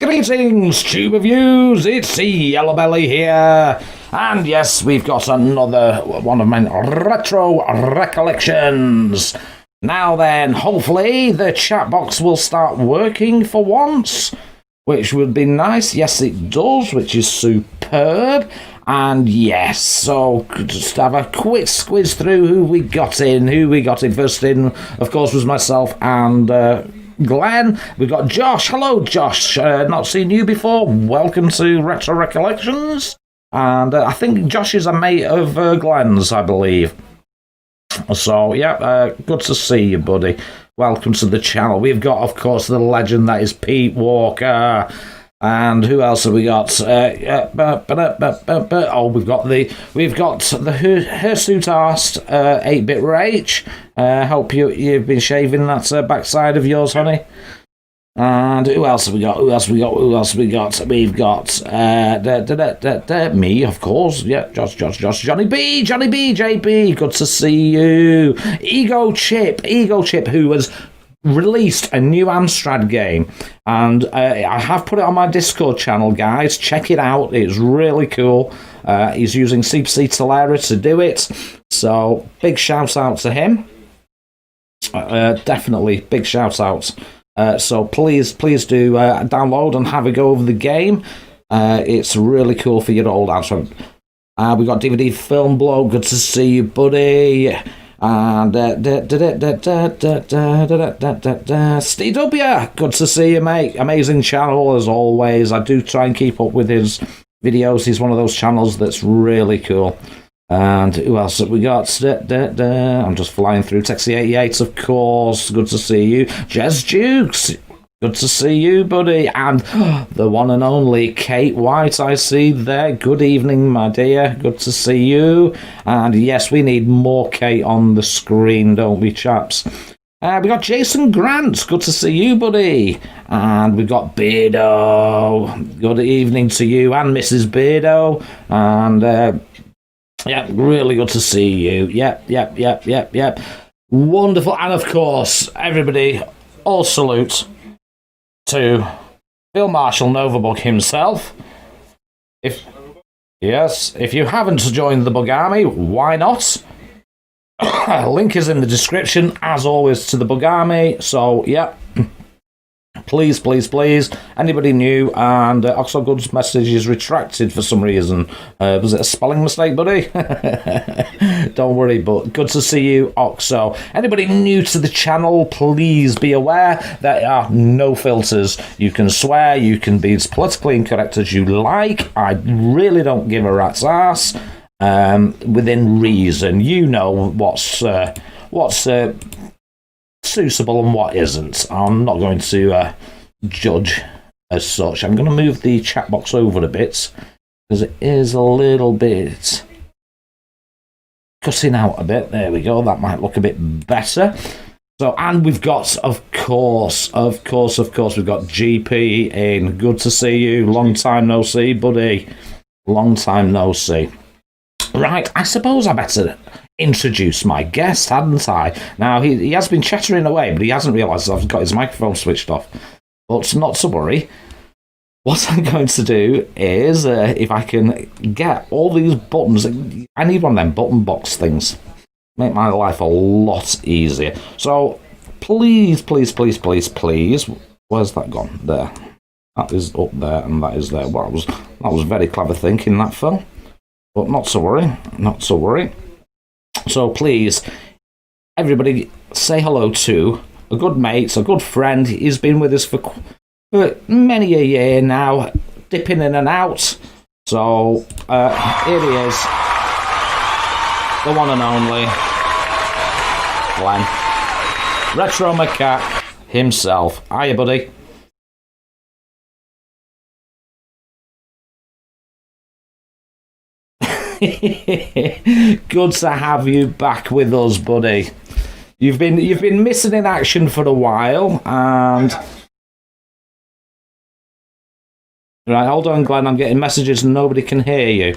Greetings, Tube of Views, it's Yellowbelly here, and yes, we've got another one of my Retro-Recollections. Now then, hopefully the chat box will start working for once, which would be nice. Yes, it does, which is superb. And yes, so just have a quick squiz through who we got in. First in, of course, was myself and Glenn. We've got Josh. Hello, Josh. Not seen you before. Welcome to Retro Recollections. And I think Josh is a mate of Glenn's, I believe. So, yeah, good to see you, buddy. Welcome to the channel. We've got, of course, the legend that is Pete Walker. And who else have we got? Oh, we've got the Hirsute Arst 8-bit Rage. Hope you've been shaving that backside of yours, honey. And who else have we got? We've got me, of course. Yeah, Josh, Johnny B, JB. Good to see you. Ego Chip, who was released a new Amstrad game, and I have put it on my Discord channel, guys. Check it out, it's really cool. He's using CPC Telera to do it, so big shout out to him. Definitely big shout out. So please do download and have a go over the game. It's really cool for your old Amstrad. We got DVD Film Blow, good to see you, buddy. And Steve W, good to see you, mate. Amazing channel as always. I do try and keep up with his videos. He's one of those channels that's really cool. And who else have we got? I'm just flying through. Texie88, of course. Good to see you. Jez Dukes, good to see you, buddy. And the one and only Kate White, I see there. Good evening, my dear. Good to see you. And yes, we need more Kate on the screen, don't we, chaps? We got Jason Grant. Good to see you, buddy. And we've got Beardo. Good evening to you and Mrs. Beardo. And yeah, really good to see you. Yep. Wonderful. And of course, everybody, all salute to Phil Marshall Novabug himself. If you haven't joined the Bug Army, why not? Link is in the description, as always, to the Bug Army. So, yeah. Please. Anybody new? And Oxford Goods message is retracted for some reason. Was it a spelling mistake, buddy? Don't worry, but good to see you, Oxo. Anybody new to the channel, please be aware there are no filters. You can swear, you can be as politically incorrect as you like. I really don't give a rat's ass. Within reason, you know what's suitable and what isn't. I'm not going to judge as such. I'm going to move the chat box over a bit because it is a little bit cutting out a bit. There we go. That might look a bit better. So, and we've got, of course, we've got GP in. Good to see you. Long time no see, buddy. Long time no see. Right, I suppose I better introduce my guest, hadn't I? Now, he has been chattering away, but he hasn't realised I've got his microphone switched off. But not to worry. What I'm going to do is, if I can get all these buttons, I need one of them button box things. Make my life a lot easier. So, please, where's that gone? There. That is up there, and that is there. Well, that was very clever thinking, that, Phil. But not to worry. So please, everybody, say hello to a good mate, a good friend. He's been with us for many a year now, dipping in and out. So here he is, the one and only Glenn, Retro Macaque himself. Hiya, buddy. Good to have you back with us, buddy. You've been missing in action for a while, and right, hold on, Glenn. I'm getting messages and nobody can hear you.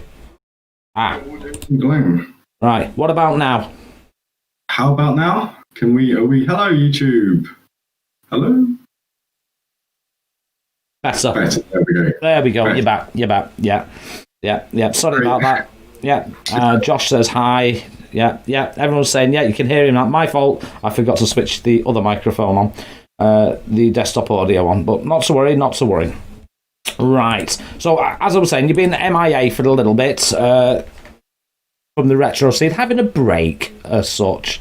Glenn. Right, what about now? How about now? Are we? Hello, YouTube. Hello. Better. Better. There we go. There we go. Better. You're back. Yeah. Sorry about that. Yeah. Josh says hi. Yeah. Everyone's saying, yeah, you can hear him. Not my fault. I forgot to switch the other microphone on, the desktop audio on. But not to worry. Right. So, as I was saying, you've been MIA for a little bit from the retro scene, having a break as such.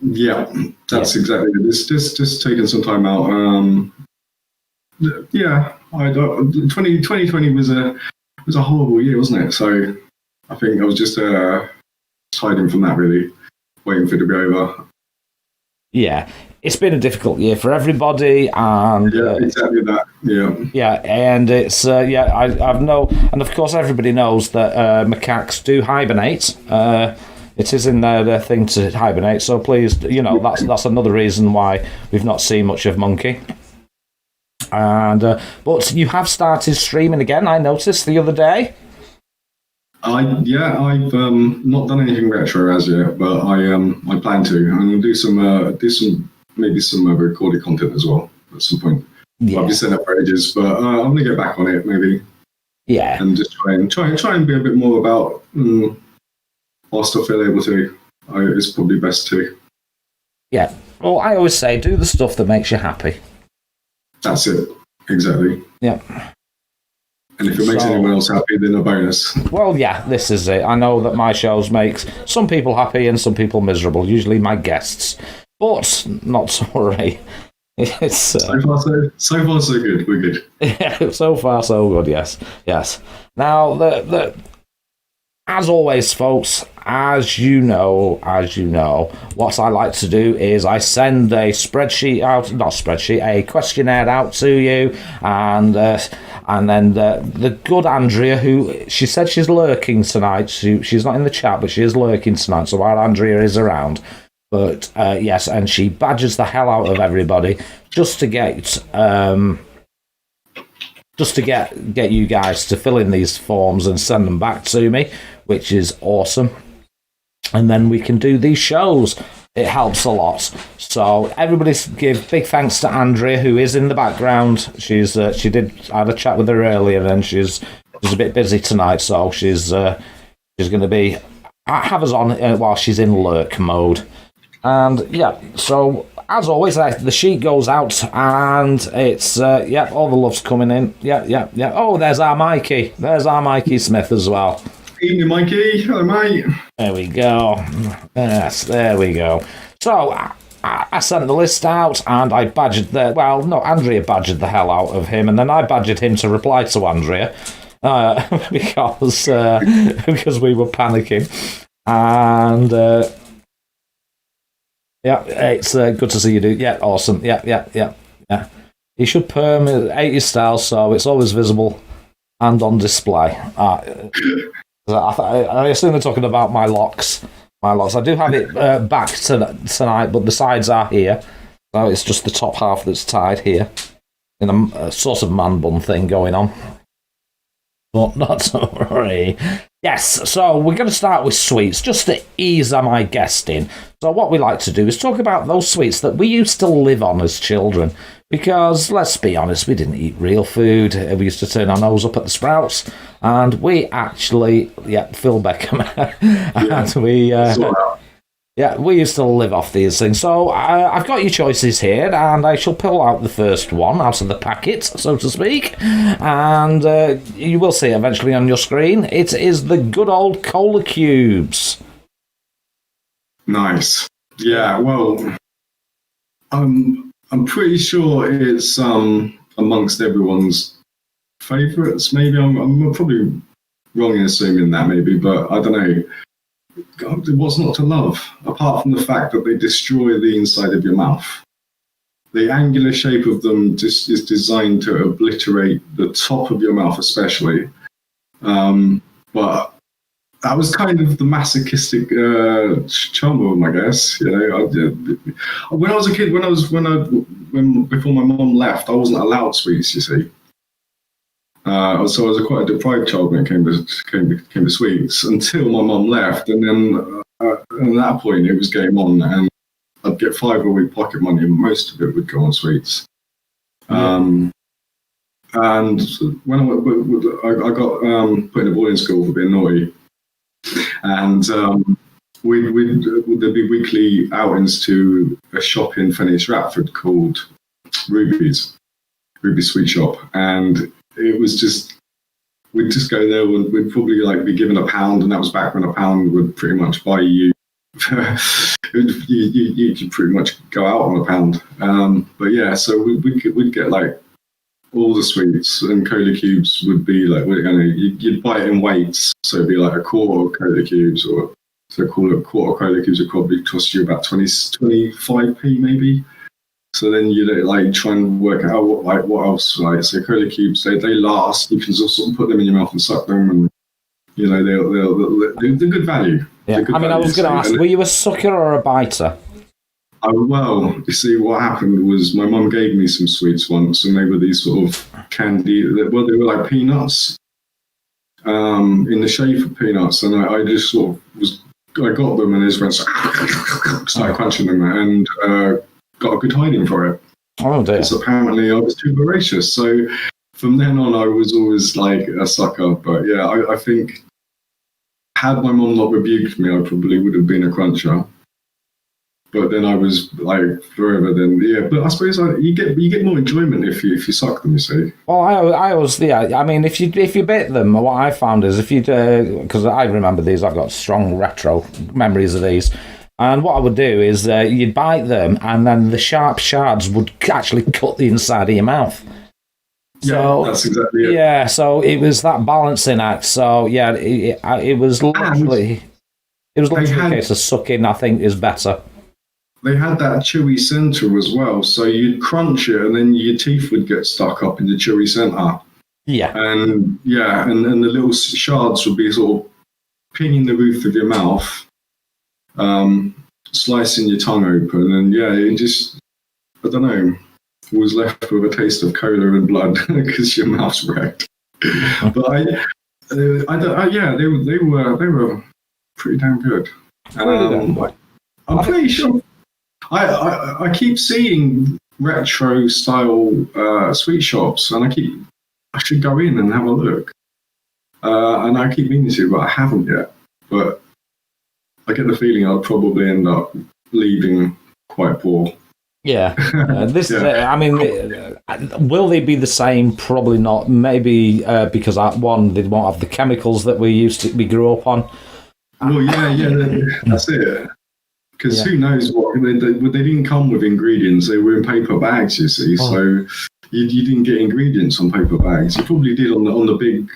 Yeah, that's exactly it. It's just taking some time out. 2020 was a horrible year, wasn't it? So I think I was just hiding from that, really, waiting for it to be over. Yeah, it's been a difficult year for everybody, and exactly that. And it's I've and of course everybody knows that macaques do hibernate. It is in their thing to hibernate, so please, that's another reason why we've not seen much of Monkey. And but you have started streaming again. I noticed the other day. I've not done anything retro as yet, but I plan to. I'm gonna do some recorded content as well at some point. Yeah. I've been set up for ages, but I'm gonna get back on it maybe. Yeah, and just try and be a bit more about. Whilst I feel able to, it's probably best to. Yeah. Well, I always say, do the stuff that makes you happy. That's it. Exactly. Yeah. And if it makes anyone else happy, then a bonus. Well, yeah, this is it. I know that my shows makes some people happy and some people miserable, usually my guests. But not to worry. It's, so far so good. We're good. Yeah, so far so good, yes. Now, as always, folks, as you know, what I like to do is I send a a questionnaire out to you, and then the good Andrea, who she said she's lurking tonight. She's not in the chat, but she is lurking tonight. So while Andrea is around, but yes, and she badgers the hell out of everybody just to get you guys to fill in these forms and send them back to me, which is awesome. And then we can do these shows. It helps a lot. So everybody give big thanks to Andrea, who is in the background. I had a chat with her earlier, and she's a bit busy tonight, so she's going to have us on while she's in lurk mode. And yeah, so as always, the sheet goes out, and it's all the love's coming in. Yeah. Oh, there's our Mikey. There's our Mikey Smith as well. Evening, Mikey. Hello, mate. There we go. Yes, there we go. So I sent the list out, and I badgered Andrea badgered the hell out of him, and then I badgered him to reply to Andrea because we were panicking. And it's good to see you, dude. Yeah, awesome. Yeah. You should perm 80s style, so it's always visible and on display. I assume they're talking about my locks. I do have it back tonight, but the sides are here. So it's just the top half that's tied here. In a sort of man bun thing going on. But not to worry. Yes, so we're going to start with sweets, just to ease my guest in. So what we like to do is talk about those sweets that we used to live on as children. Because, let's be honest, we didn't eat real food. We used to turn our nose up at the Sprouts. And we actually, Phil Beckham. And we used to live off these things. So I've got your choices here, and I shall pull out the first one out of the packet, so to speak. And you will see it eventually on your screen. It is the good old Cola Cubes. Nice. Yeah, well, I'm pretty sure it's amongst everyone's favourites. Maybe I'm probably wrong in assuming that, maybe, but I don't know. God, what's not to love, apart from the fact that they destroy the inside of your mouth? The angular shape of them just is designed to obliterate the top of your mouth, especially. But that was kind of the masochistic charm of them, I guess. You know, when I was a kid, before my mum left, I wasn't allowed sweets. You see. So I was quite a deprived child when it came to sweets until my mum left, and then at that point it was game on, and I'd get £5 a week pocket money, and most of it would go on sweets. And when I got put in a boarding school for being naughty, and there'd be weekly outings to a shop in Fenny Stratford called Ruby Sweet Shop, and it was just, we'd just go there and we'd probably like be given £1, and that was back when £1 would pretty much buy you. you could pretty much go out on £1. But yeah, so we'd get like all the sweets, and cola cubes would be like, you'd buy it in weights, so it'd be like a quarter of cola cubes, or so call it a quarter of cola cubes would probably cost you about 25p maybe. So then you like try and work out what else, right? So cola cubes, they last. You can just sort of put them in your mouth and suck them, and they're good value. Yeah, I mean, I was going to ask, were you a sucker or a biter? Well, you see, what happened was my mum gave me some sweets once, and they were these sort of candy. Well, they were like peanuts, in the shape of peanuts, and I just sort of I got them and just went started crunching them, and got a good hiding for it. Oh dear! Because apparently I was too voracious. So from then on, I was always like a sucker. But yeah, I think had my mum not rebuked me, I probably would have been a cruncher. But then I was like forever. Then yeah, but I suppose you get more enjoyment if you suck them. You see. Well, I always I mean, if you bit them, what I found is if you because I remember these, I've got strong retro memories of these. And what I would do is you'd bite them, and then the sharp shards would actually cut the inside of your mouth. So, yeah, that's exactly it. Yeah, so it was that balancing act. So yeah, it was literally a case of sucking, I think, is better. They had that chewy centre as well, so you'd crunch it, and then your teeth would get stuck up in the chewy centre. Yeah, and the little shards would be sort of pinging the roof of your mouth. Slicing your tongue open, and yeah, it just, I don't know, was left with a taste of cola and blood because your mouth's wrecked. But they were pretty damn good. I'm pretty sure. I keep seeing retro style sweet shops, and I should go in and have a look. And I keep meaning to, but I haven't yet. But I get the feeling I'll probably end up leaving quite poor. Yeah, this. I mean, will they be the same? Probably not. Maybe because one, they won't have the chemicals that we grew up on. Well, yeah, that's it. Because who knows what they didn't come with ingredients. They were in paper bags, you see. Oh. So you didn't get ingredients on paper bags. You probably did on the big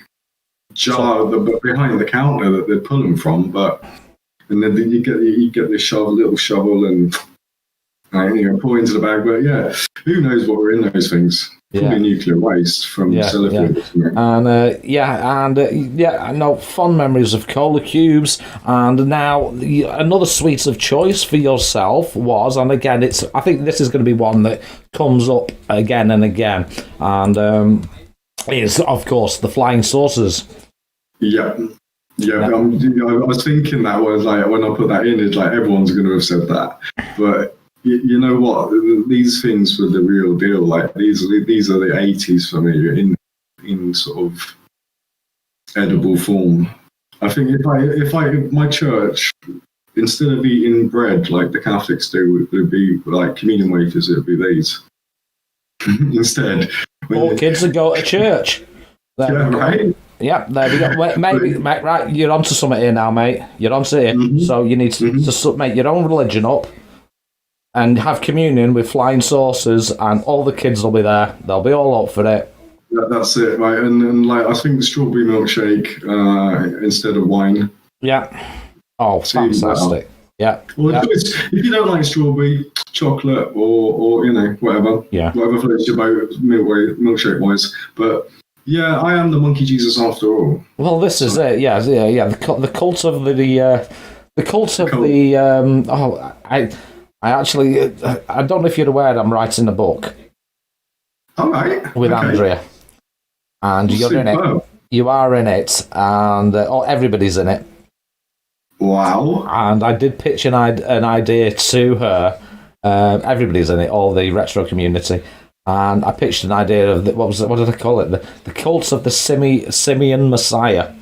jar behind the counter that they'd pull them from, but. And then you get this little shovel, and pour into the bag. But yeah, who knows what were in those things? Probably nuclear waste from cellar And fond memories of cola cubes. And now another sweet of choice for yourself was, and again, I think this is going to be one that comes up again and again, and is of course the flying saucers. Yeah. Yeah, I was thinking that was like, when I put that in, it's like everyone's going to have said that. But you know what? These things were the real deal. Like these are the 80s for me in sort of edible form. I think if my church, instead of eating bread like the Catholics do, would be like communion wafers. It would be these instead. All kids that go to church. Right. Yeah, there we go. Maybe, mate, right, you're onto something here now, mate. You're onto it. Mm-hmm. So you need to make your own religion up and have communion with flying saucers, and all the kids will be there. They'll be all up for it. That's it, right? And like, I think the strawberry milkshake instead of wine. Yeah. Oh, fantastic. Yeah. Well, if you don't like strawberry, chocolate, or whatever, whatever floats your boat, milkshake wise, but. Yeah, I am the monkey Jesus after all. Well, this is it. Yeah. The cult of I actually, I don't know if you're aware, I'm writing a book. All right. With Andrea, and you're in it. You are in it, and everybody's in it. Wow. And I did pitch an idea to her. Everybody's in it, all the retro community. and I pitched an idea of what did I call it? The cult of the Simian Messiah.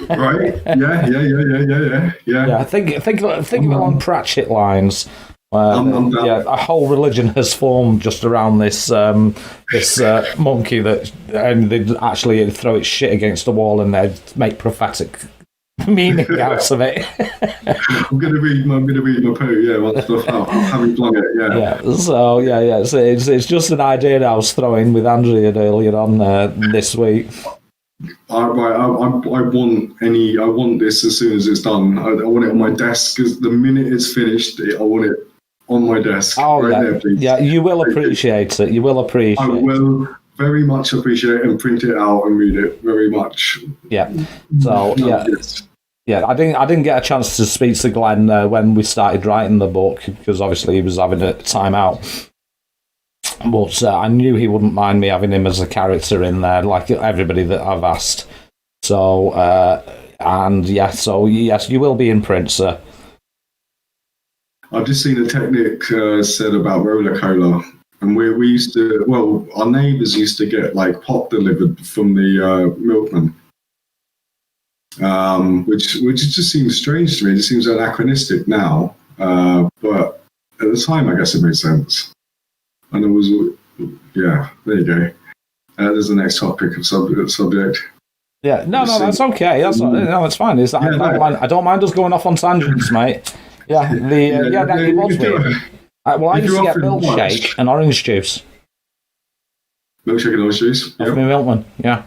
Right? Yeah. Yeah, think of it along Pratchett lines. A whole religion has formed just around this monkey and they'd actually throw its shit against the wall and they'd make prophetic meaning out of it. I'm gonna read my poo. Yeah, once I'll have you flung it. Yeah. So it's just an idea that I was throwing with Andrea earlier on this week. I want this as soon as it's done. I want it on my desk because the minute it's finished, I want it on my desk. Oh, right there, please. Yeah, you will appreciate it. You will appreciate it. I will very much appreciate it and print it out and read it very much. Yeah. So, yeah, I didn't get a chance to speak to Glenn when we started writing the book because obviously he was having a time out. But I knew he wouldn't mind me having him as a character in there, like everybody that I've asked. So, yes, you will be in print, sir. I've just seen a technique said about roller cola, and we used to. Well, our neighbours used to get like pop delivered from the milkman, which just seems strange to me. It just seems anachronistic now, but at the time, I guess it made sense. And it was, there you go. There's the next topic of subject. Yeah, no, that's okay. That's fine. I don't mind us going off on tangents, mate. Yeah, it was weird. I used to get milkshake and orange juice. Milkshake and orange juice. Off my milkman. Yeah.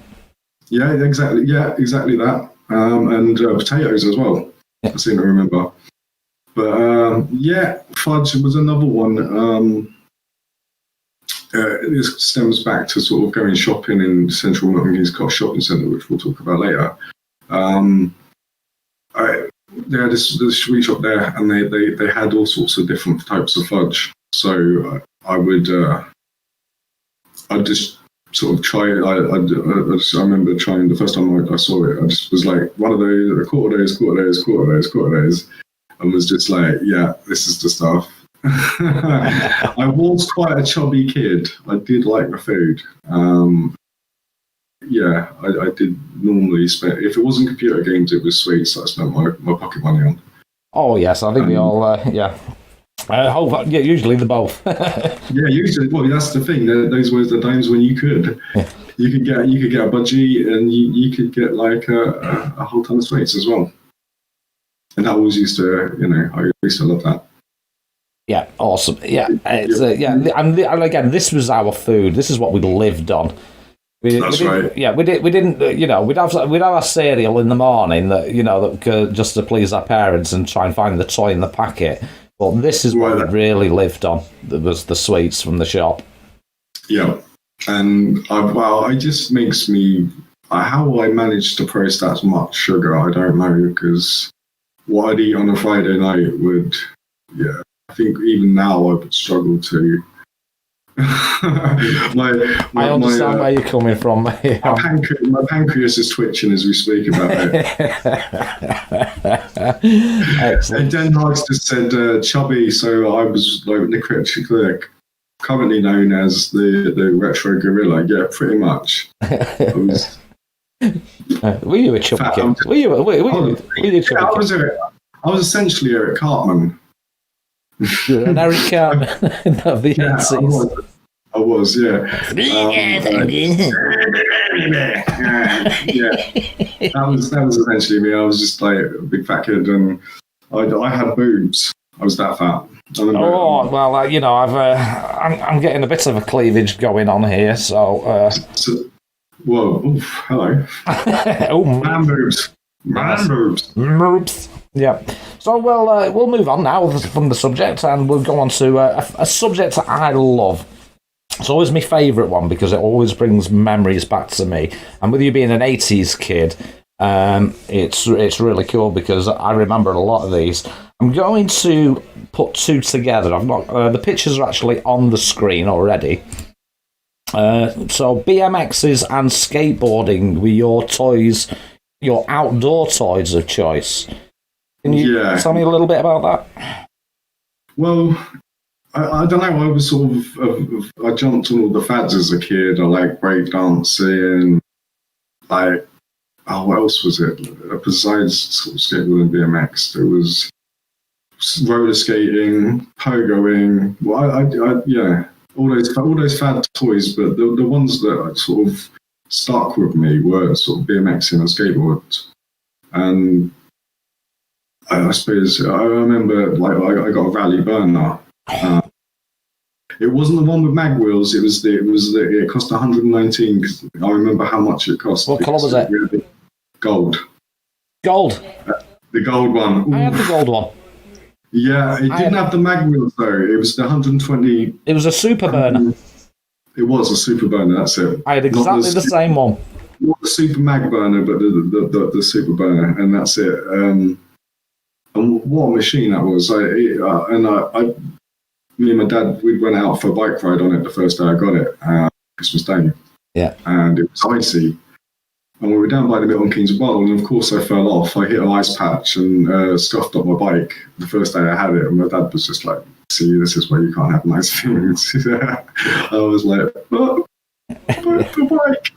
Yeah, exactly. Yeah, exactly that. And potatoes as well. Yeah. I seem to remember. But fudge was another one. This stems back to sort of going shopping in Central Milton Keynes Cross Shopping Centre, which we'll talk about later. They had this sweet shop there, and they had all sorts of different types of fudge. So I'd just sort of try it. I remember trying the first time I saw it. I just was like, one of those, a quarter of those, and was just like, yeah, this is the stuff. I was quite a chubby kid. I did like the food. I did normally spend, if it wasn't computer games, it was sweets that I spent my pocket money on. Oh yes, I think we all usually the both. Yeah, usually. Well, that's the thing. Those were the times when you could. Yeah. You could get a budgie, and you could get like a whole ton of sweets as well. And I always used to, I used to love that. Yeah, awesome. Yeah, it's, and again, this was our food. This is what we lived on. That's right. Yeah, we didn't. We'd have our cereal in the morning that just to please our parents and try and find the toy in the packet. But this is what we really lived on. That was the sweets from the shop. Yeah, and it just makes me. How I managed to process that much sugar, I don't know, because what I'd eat on a Friday night would, I think even now I would struggle to. I understand where you're coming from. My pancreas is twitching as we speak about it. Excellent. And Den Haag's just said chubby, so I was like currently known as the retro gorilla. Yeah, pretty much. Were you a chubby kid? Were you a chubby kid? I was essentially Eric Cartman. You're an Eric Cartman of the 80s. I was, yeah. That was essentially me. I was just like a big fat kid, and I had boobs. I was that fat. I'm getting a bit of a cleavage going on here, so. Whoa! Oof, hello. Man boobs. Man boobs. Yeah. So we'll move on now from the subject, and we'll go on to a subject that I love. It's always my favourite one because it always brings memories back to me. And with you being an 80s kid, it's really cool because I remember a lot of these. I'm going to put two together. I've not the pictures are actually on the screen already. So BMXs and skateboarding were your toys, your outdoor toys of choice. Can you tell me a little bit about that? Well, I don't know. I was sort of I jumped on all the fads as a kid. I like breakdancing. Like, what else was it? Besides sort of skateboarding and BMX, there was roller skating, pogoing. Well, yeah, all those fad toys. But the ones that sort of stuck with me were sort of BMX and skateboards. And I suppose I remember, like, I got a rally burner. It wasn't the one with mag wheels. It cost 119. Cause I remember how much it cost. What colour was it? Gold. Gold. The gold one. Ooh. I had the gold one. Yeah, it didn't have the mag wheels though. It was the 120. It was a super burner. It was a super burner. That's it. I had exactly the same one. Not the super mag burner, but the super burner, and that's it. And what a machine that was! Me and my dad, we went out for a bike ride on it the first day I got it, Christmas Day. Yeah. And it was icy. And we were down by the Milton Keynes Bowl, and of course I fell off. I hit an ice patch and scuffed up my bike the first day I had it. And my dad was just like, "See, this is why you can't have nice things." I was like, "Oh, the bike."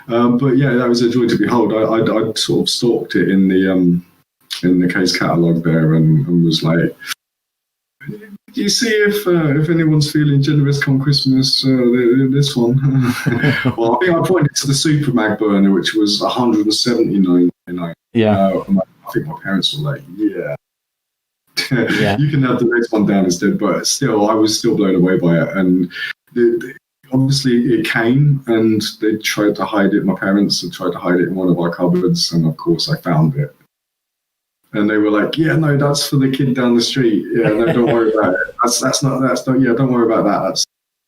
But yeah, that was a joy to behold. I sort of stalked it in the case catalogue there, and was like, you see if anyone's feeling generous come Christmas, this one. Well, I think I pointed to the Super Mag burner, which was 179. Yeah. I think my parents were like, yeah. Yeah. You can have the next one down instead, but still, I was still blown away by it. And obviously it came, and they tried to hide it. My parents had tried to hide it in one of our cupboards, and of course I found it. And they were like, "Yeah, no, that's for the kid down the street. Yeah, no, don't worry about it. That's not. Yeah, don't worry about that."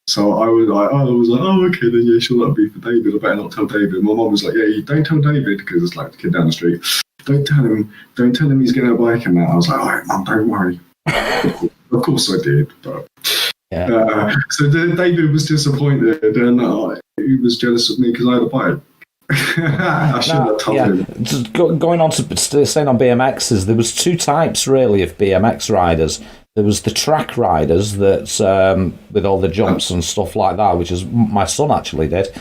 So I was like, "Oh, okay, then yeah, sure, that'll be for David. I better not tell David." My mum was like, "Yeah, you don't tell David, because it's like the kid down the street. Don't tell him he's getting a bike and that." I was like, "All right, Mum, don't worry." Of course I did, but yeah. So David was disappointed, and he was jealous of me because I had a bike. I should have told him. Just going on to staying on BMXs, there was two types really of BMX riders. There was the track riders that with all the jumps and stuff like that, which is my son actually did.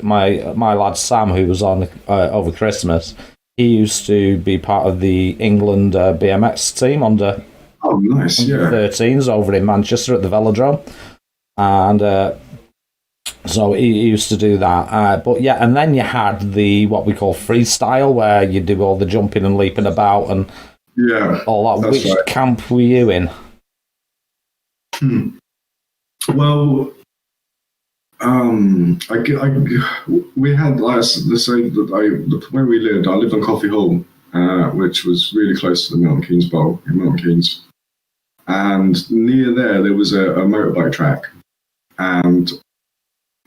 My lad Sam, who was on over Christmas, he used to be part of the England BMX team under 13s over in Manchester at the Velodrome, and so he used to do that. But yeah, and then you had the what we call freestyle, where you do all the jumping and leaping about and all that. Which camp were you in? Well, we had, let's say that where we lived, I lived on Coffee Hall, which was really close to the Milton Keynes Bowl in Milton Keynes. And near there was a motorbike track. And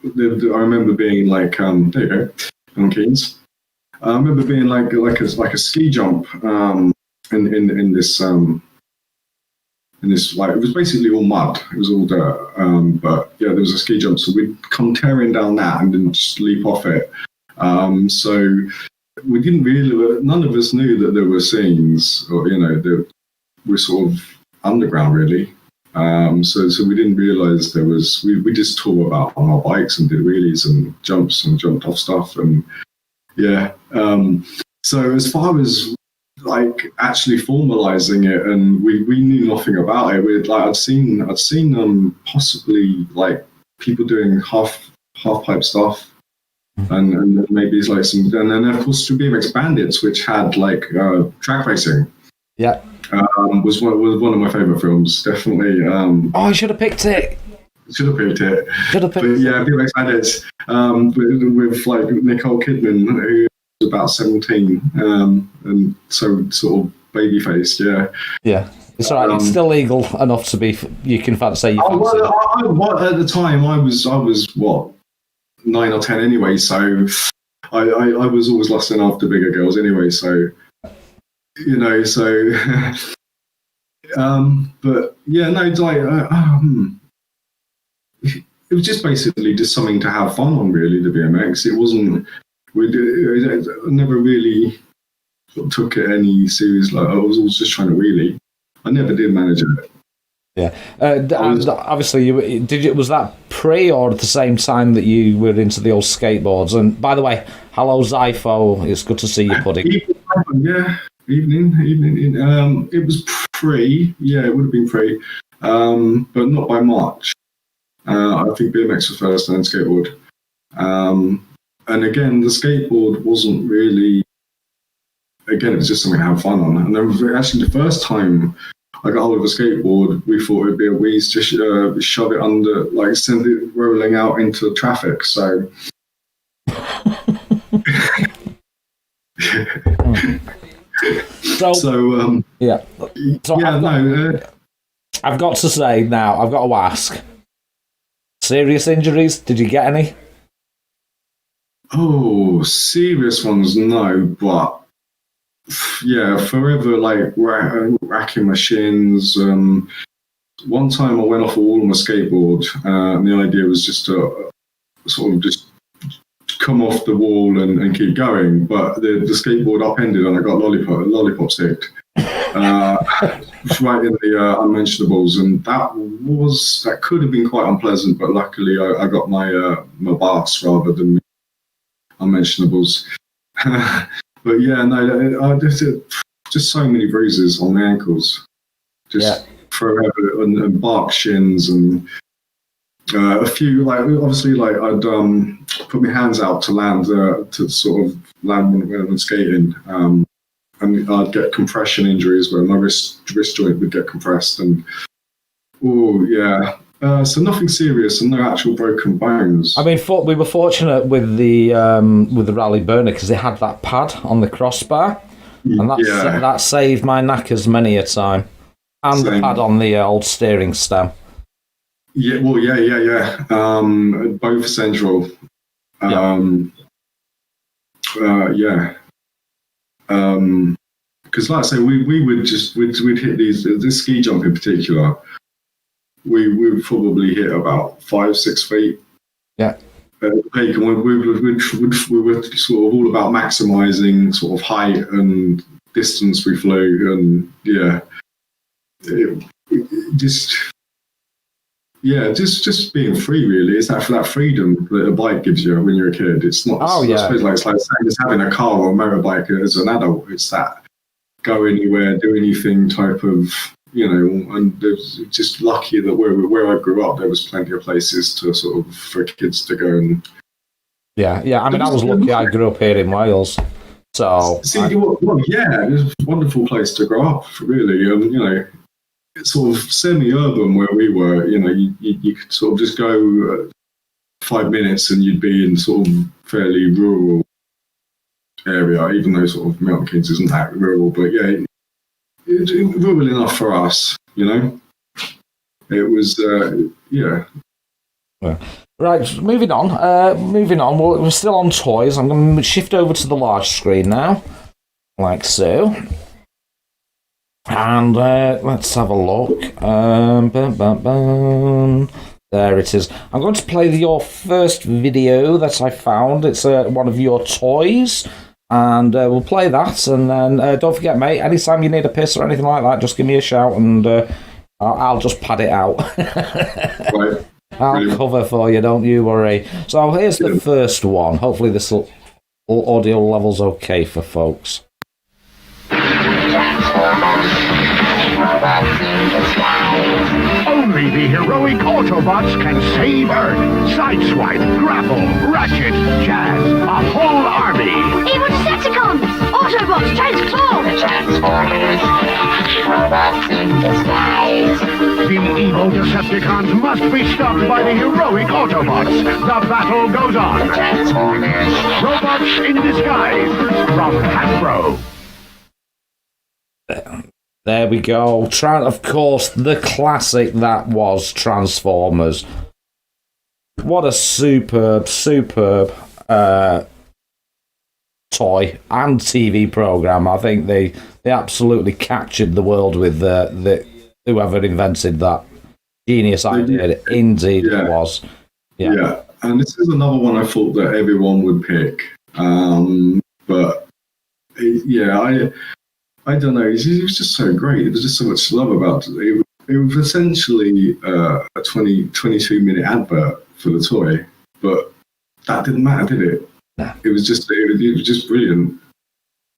I remember being like, there you go, Milton Keynes. I remember being like a ski jump in this like, it was basically all mud. It was all dirt. But yeah, there was a ski jump, so we'd come tearing down that and then just leap off it. So we didn't really, none of us knew that there were scenes, or that were sort of underground really. So we didn't realise there was. We just tore about on our bikes and did wheelies and jumps and jumped off stuff, and yeah. So as far as like actually formalising it, and we knew nothing about it. I'd seen possibly like people doing half pipe stuff, and maybe it's like some, and then of course Bmx Bandits, which had like track racing. Yeah. Was one of my favourite films, definitely. I should have picked it. Should have picked it. Yeah, Bmx Bandits with like Nicole Kidman, who was about 17, and so sort of baby faced. Yeah. Yeah. It's all right. It's still legal enough to be. You can say you fancy. Well, at the time, I was what, 9 or 10 anyway. So I was always lusting after bigger girls anyway. So. But yeah, no, it's like it was just basically just something to have fun on, really. The BMX, it wasn't. I never really took it any serious. Like I was always just trying to wheelie. I never did manage it. Yeah. Obviously, was that pre or at the same time that you were into the old skateboards? And by the way, hello Zypho. It's good to see you, Pudding. Yeah, evening. It was pre. Yeah, it would have been pre, but not by much. I think BMX was first, and then skateboard. And again, the skateboard wasn't really. Again, it was just something to have fun on. And then actually the first time I got hold of a skateboard, we thought it'd be a wheeze to shove it under, like send it rolling out into traffic. So. I've got to say now, I've got to ask. Serious injuries? Did you get any? Oh, serious ones, no, but yeah, forever like racking my shins. One time I went off a wall on my skateboard, and the idea was just to sort of just come off the wall and keep going, but the skateboard upended and I got lollipop sticked right in the unmentionables, and that could have been quite unpleasant, but luckily I got my bass rather than unmentionables. But yeah, no, I just so many bruises on the ankles, forever, and bark shins, and a few, like obviously, like I'd put my hands out to land, to sort of land when I'm skating, and I'd get compression injuries where my wrist joint would get compressed, and so nothing serious and no actual broken bones. I mean, we were fortunate with the Rally Burner because it had that pad on the crossbar, and that saved my knackers many a time, and the pad on the old steering stem. Yeah, well, yeah. Both central. Because like I say, we'd hit this ski jump in particular. We would probably hit about 5-6 feet. Yeah. We were sort of all about maximising sort of height and distance we flew, and just being free really. It's that freedom that a bike gives you when you're a kid. It's not. I suppose it's like saying it's having a car or a motorbike as an adult. It's that go anywhere, do anything type of. And there's just lucky that where I grew up, there was plenty of places to sort of for kids to go and. Yeah. I mean, I was lucky. I grew up here in Wales, so. It was a wonderful place to grow up. Really, it's sort of semi-urban where we were. You could sort of just go 5 minutes and you'd be in sort of fairly rural area, even though sort of Milton Keynes isn't that rural, but yeah. It's rural enough for us, It was, Right, moving on. We're still on toys. I'm going to shift over to the large screen now, like so. And let's have a look. There it is. I'm going to play your first video that I found. It's one of your toys. And we'll play that, and then don't forget, mate, anytime you need a piss or anything like that, just give me a shout, and I'll just pad it out. Right. I'll cover for you, don't you worry. So here's the first one. Hopefully this audio level's okay for folks. Only the heroic Autobots can save Earth. Sideswipe, grapple, ratchet, jazz, a whole army. Evil Decepticons! Autobots, transform! The Transformers, robots in disguise. The evil Decepticons must be stopped by the heroic Autobots. The battle goes on. The Transformers. Robots in disguise from Hasbro. There we go. Of course, the classic that was Transformers. What a superb toy and TV program. I think they absolutely captured the world with whoever invented that genius idea. Indeed, it was. Yeah, and this is another one I thought that everyone would pick. But I don't know. It was just so great. There was just so much to love about it. it was essentially a 22-minute advert for the toy, but that didn't matter, did it? No. It was just brilliant.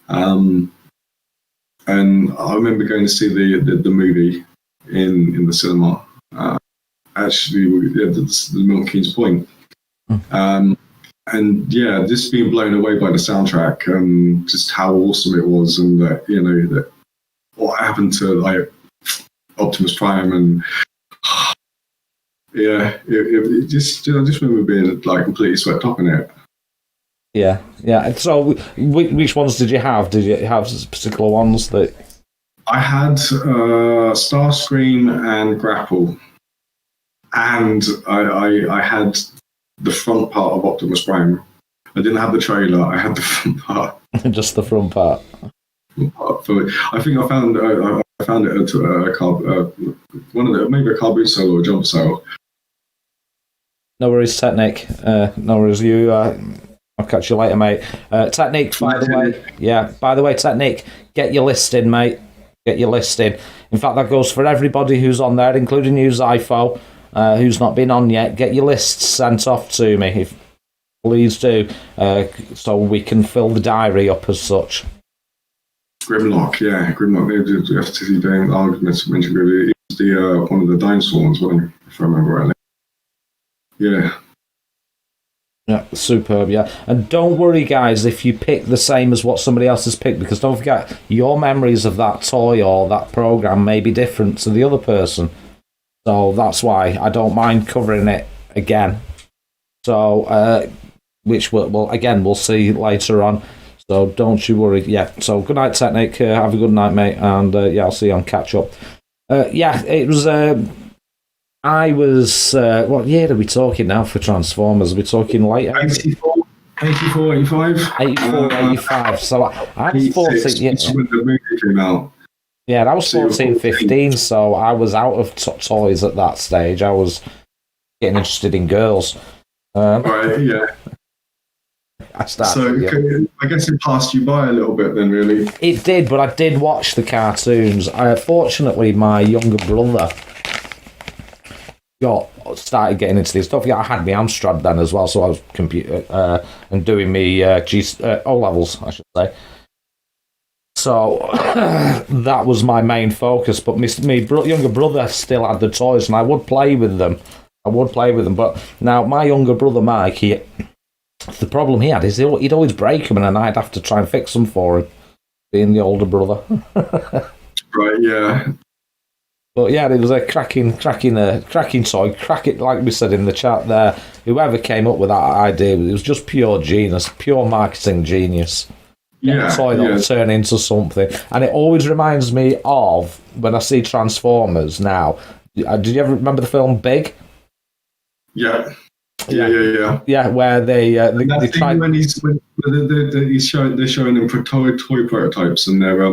And I remember going to see the movie in the cinema. Actually, the Milton Keynes Point. And yeah, just being blown away by the soundtrack and just how awesome it was, and that what happened to like Optimus Prime, and yeah, it just I just remember being like completely swept up in it. Yeah. So, which ones did you have? Did you have particular ones that? I had Starscream and Grapple, and I had the front part of Optimus Prime. I didn't have the trailer. I had the front part. Just the front part. I think I found it at maybe a car boot sale or a jump sale. No worries, Technic. No worries, you. I'll catch you later, mate. Technic, by the way. Yeah, by the way, Technic, get your list in, mate. Get your list in. In fact, that goes for everybody who's on there, including you, Zypho, who's not been on yet. Get your lists sent off to me, please do, so we can fill the diary up as such. Grimlock. You have to see the arguments mentioned earlier. It's the one of the dinosaur ones, wasn't it? If I remember rightly. Yeah. Yeah, superb, yeah. And don't worry, guys, if you pick the same as what somebody else has picked, because don't forget, your memories of that toy or that program may be different to the other person. So that's why I don't mind covering it again. So, which we'll see later on. So don't you worry. Yeah, so good night, Technic. Have a good night, mate. And I'll see you on catch up. It was... I was, what year are we talking now for Transformers? Are we talking late? 84, 85? 84, 85. So I was 14. When the movie came out. Yeah, I was 14, 15, so I was out of toys at that stage. I was getting interested in girls. Right, yeah. I started. So I guess it passed you by a little bit then, really. It did, but I did watch the cartoons. Fortunately, my younger brother started getting into this stuff. Yeah, I had my Amstrad then as well, so I was and doing me O levels, I should say. So that was my main focus. But my younger brother still had the toys, and I would play with them. But now my younger brother Mike, the problem he had is he'd always break them, and then I'd have to try and fix them for him, being the older brother. Right. Yeah. But yeah, it was a cracking toy. Like we said in the chat there, whoever came up with that idea, it was just pure genius, pure marketing genius. Yeah, a toy that'll turn into something. And it always reminds me of when I see Transformers now. Did you ever remember the film Big? Yeah. Yeah, where they tried when they're showing them toy prototypes, and they're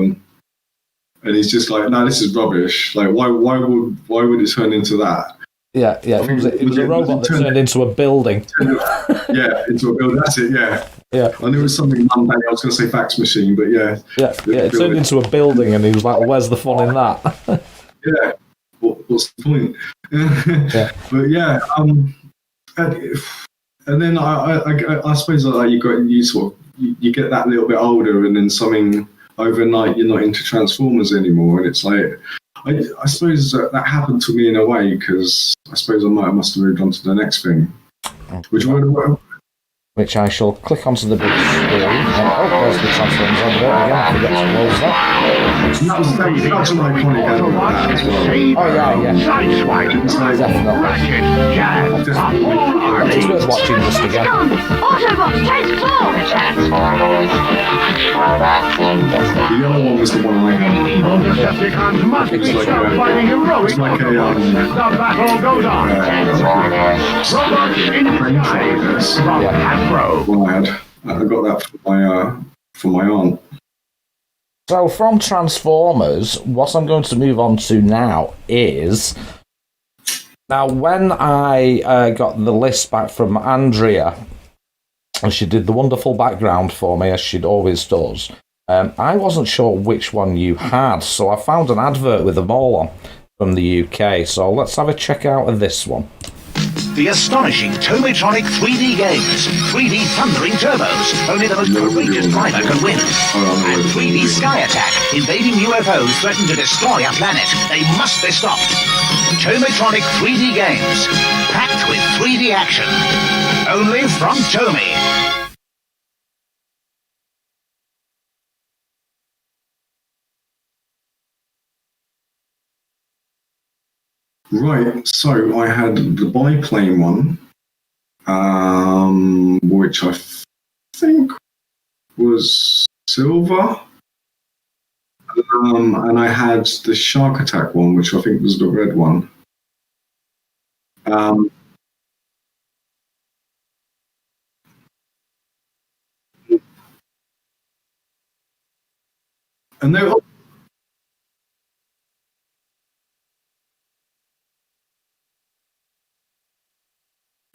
and he's just like, no, this is rubbish. Like, why would it turn into that? Yeah. It was a robot that turned into a building. Yeah, into a building. That's it. Yeah. I knew it was something mundane. I was going to say fax machine, but yeah. It turned into a building, and he was like, well, "Where's the fun in that?" Yeah. What's the point? Yeah. But yeah. And then I suppose like you get that little bit older, and then something. Overnight, you're not into Transformers anymore, and it's like I suppose that happened to me in a way, because I suppose I must have moved on to the next thing, which I shall click onto the big screen. There's the Transformers over there again. I forget to close that. That's an iconic element of that as well. Oh yeah. Definitely. It's worth watching just again. Autobots, transform! The yellow one was the one I had. Evil Decepticons must be stopped by the heroic Autobots. The battle goes on. Robots in disguise from Hasbro. One I had. I got that from my aunt. So from Transformers, what I'm going to move on to now is... Now, when I got the list back from Andrea, and she did the wonderful background for me, as she always does, I wasn't sure which one you had, so I found an advert with them all on. from the UK. So let's have a check out of this one. The astonishing Tomitronic 3D games. 3D thundering turbos. Only the most courageous driver can win. And 3D Sky Attack. Invading UFOs threaten to destroy a planet. They must be stopped. Tomitronic 3D games. Packed with 3D action. Only from Tomy. Right, so I had the biplane one, which I think was silver, and I had the Shark Attack one, which I think was the red one. And they were.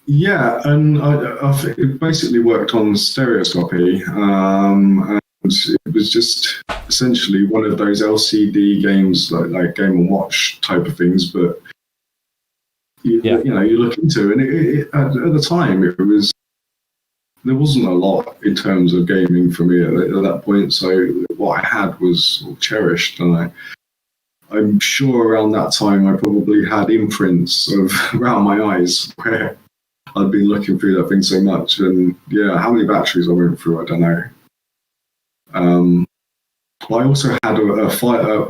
Yeah, and I think it basically worked on stereoscopy, and it was just essentially one of those LCD games, like Game & Watch type of things. But you look into, and at the time there wasn't a lot in terms of gaming for me at that point. So what I had was cherished, and I'm sure around that time I probably had imprints around my eyes where I'd been looking through that thing so much, and yeah, how many batteries I went through, I don't know. I also had a fire. I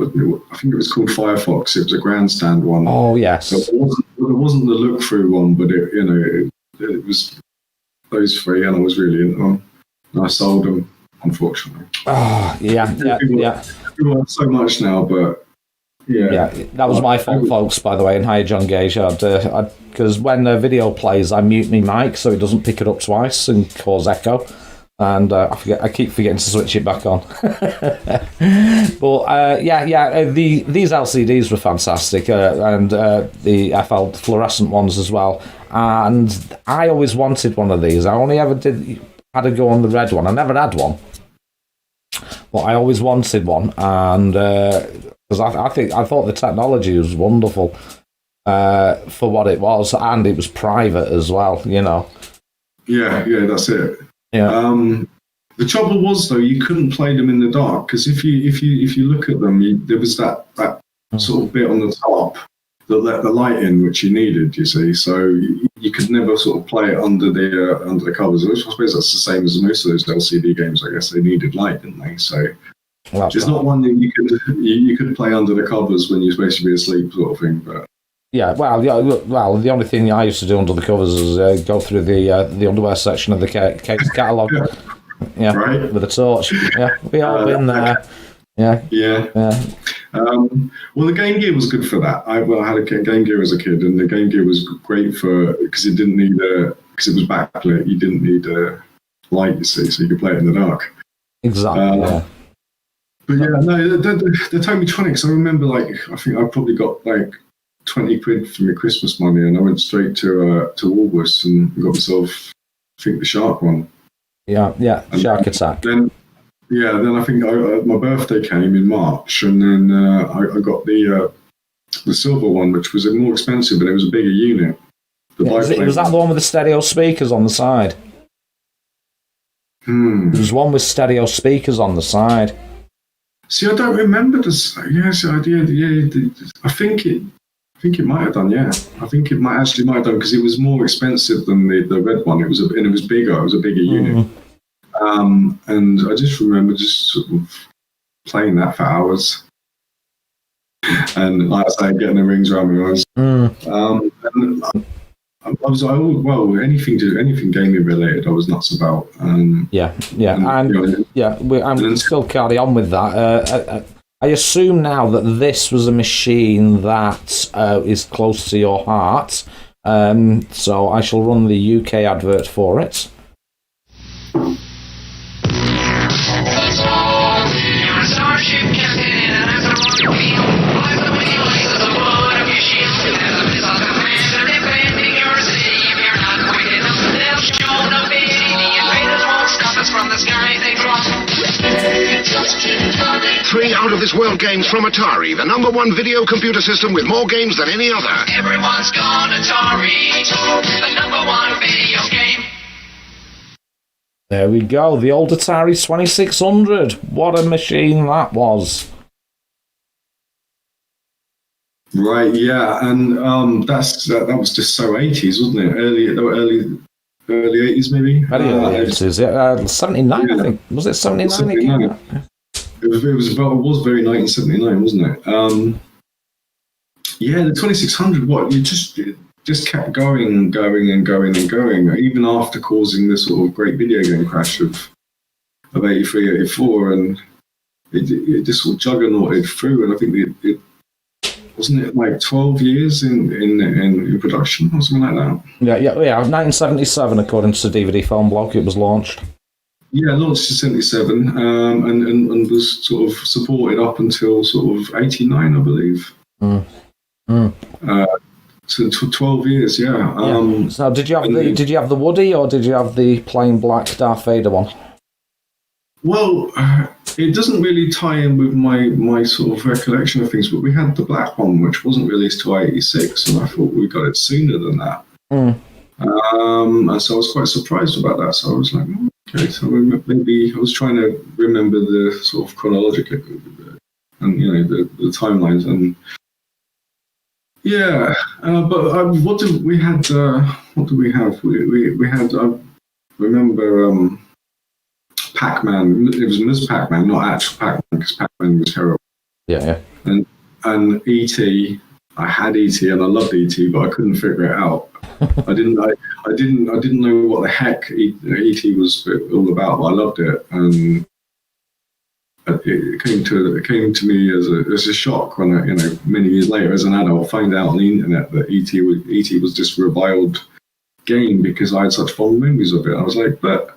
think it was called Firefox. It was a grandstand one. Oh yes. So it wasn't the look through one, but it was those three, and I was really into them. And I sold them, unfortunately. Oh yeah. People have so much now, but. Yeah, that was my fault, folks, by the way, in Higher John Gage. Because when the video plays, I mute my mic so it doesn't pick it up twice and cause echo. And I keep forgetting to switch it back on. But these LCDs were fantastic, and the FL fluorescent ones as well. And I always wanted one of these. I only ever had a go on the red one. I never had one, but I always wanted one, and. Because I thought the technology was wonderful for what it was, and it was private as well, you know. Yeah, that's it. Yeah. The trouble was though, you couldn't play them in the dark, because if you look at them, there was that sort of bit on the top that let the light in, which you needed. You see, so you could never sort of play it under the covers. I suppose that's the same as most of those LCD games. I guess they needed light, didn't they? So. Well, it's not one that you could play under the covers when you're supposed to be asleep, sort of thing. But yeah, well, the only thing I used to do under the covers is go through the underwear section of the case catalogue. Yeah, right. With a torch. Yeah, we all been there. Yeah. Well, the Game Gear was good for that. I had a Game Gear as a kid, and the Game Gear was great because it didn't need because it was backlit. You didn't need a light, you see, so you could play it in the dark. Exactly. Yeah. But yeah, no, the Tomitronics, I remember, I think I probably got 20 quid from my Christmas money, and I went straight to Woolworths and got myself, I think, the Shark one. Yeah, and Shark Attack. Then I think my birthday came in March, and then I got the silver one, which was more expensive, but it was a bigger unit. Was that the one with the stereo speakers on the side? There was one with stereo speakers on the side. See, I don't remember this. Yes, I did. Yeah, I think it might have done. Yeah, I think it might have done, because it was more expensive than the red one. It was and it was bigger. It was a bigger unit. And I just remember just sort of playing that for hours, and like I say, getting the rings around my eyes. And I was anything gaming related, I was nuts about. We still carry on with that. I assume now that this was a machine that is close to your heart, so I shall run the UK advert for it. From the sky they drop. Just keep coming. 3 out-of-this-world games from Atari, the #1 video computer system with more games than any other. Everyone's gone Atari, the #1 video game. There we go, the old Atari 2600. What a machine that was. Right, yeah, and that was just so 80s, wasn't it? Early 80s, maybe. Very early 80s, yeah. 79, yeah. I think. Was it 79? 79. It was very 1979, wasn't it? Yeah, the 2600. What it just kept going and going and going and going, even after causing this sort of great video game crash of 83, 84, and it just sort of juggernauted through. And I think it wasn't it like 12 years in production or something like that. Yeah. 1977, according to the DVD Film Blog, it was launched. Yeah, launched in 77, and was sort of supported up until sort of 89, I believe. So 12 years, yeah. So did you have the Woody, or did you have the plain black Darth Vader one? Well, it doesn't really tie in with my sort of recollection of things, but we had the black one, which wasn't released till 86, and I thought we got it sooner than that. And so I was quite surprised about that. So I was like, okay, so maybe I was trying to remember the sort of chronological and the timelines, and yeah. But what did we have? We had. I remember. Pac-Man. It was Ms. Pac-Man, not actual Pac-Man, because Pac-Man was terrible. Yeah. And E.T. I had E.T. and I loved E.T., but I couldn't figure it out. I didn't know what the heck E.T. was all about, but I loved it, and it came to me as a shock when I, many years later as an adult, find out on the internet that E.T. was just a reviled game because I had such fond memories of it. I was like, but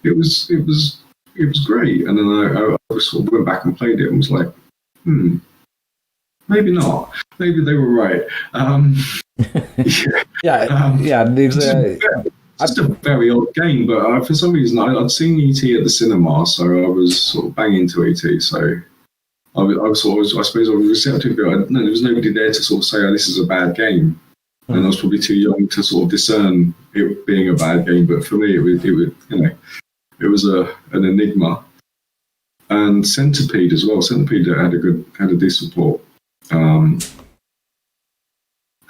it was great, and then I sort of went back and played it and was like, maybe not. Maybe they were right. Just a very odd game, but for some reason I'd seen E.T. at the cinema, so I was sort of banging to E.T. So I suppose I was receptive to it. There was nobody there to sort of say, "Oh, this is a bad game," and I was probably too young to sort of discern it being a bad game. But for me, it was an enigma. And Centipede as well. Centipede had a decent port.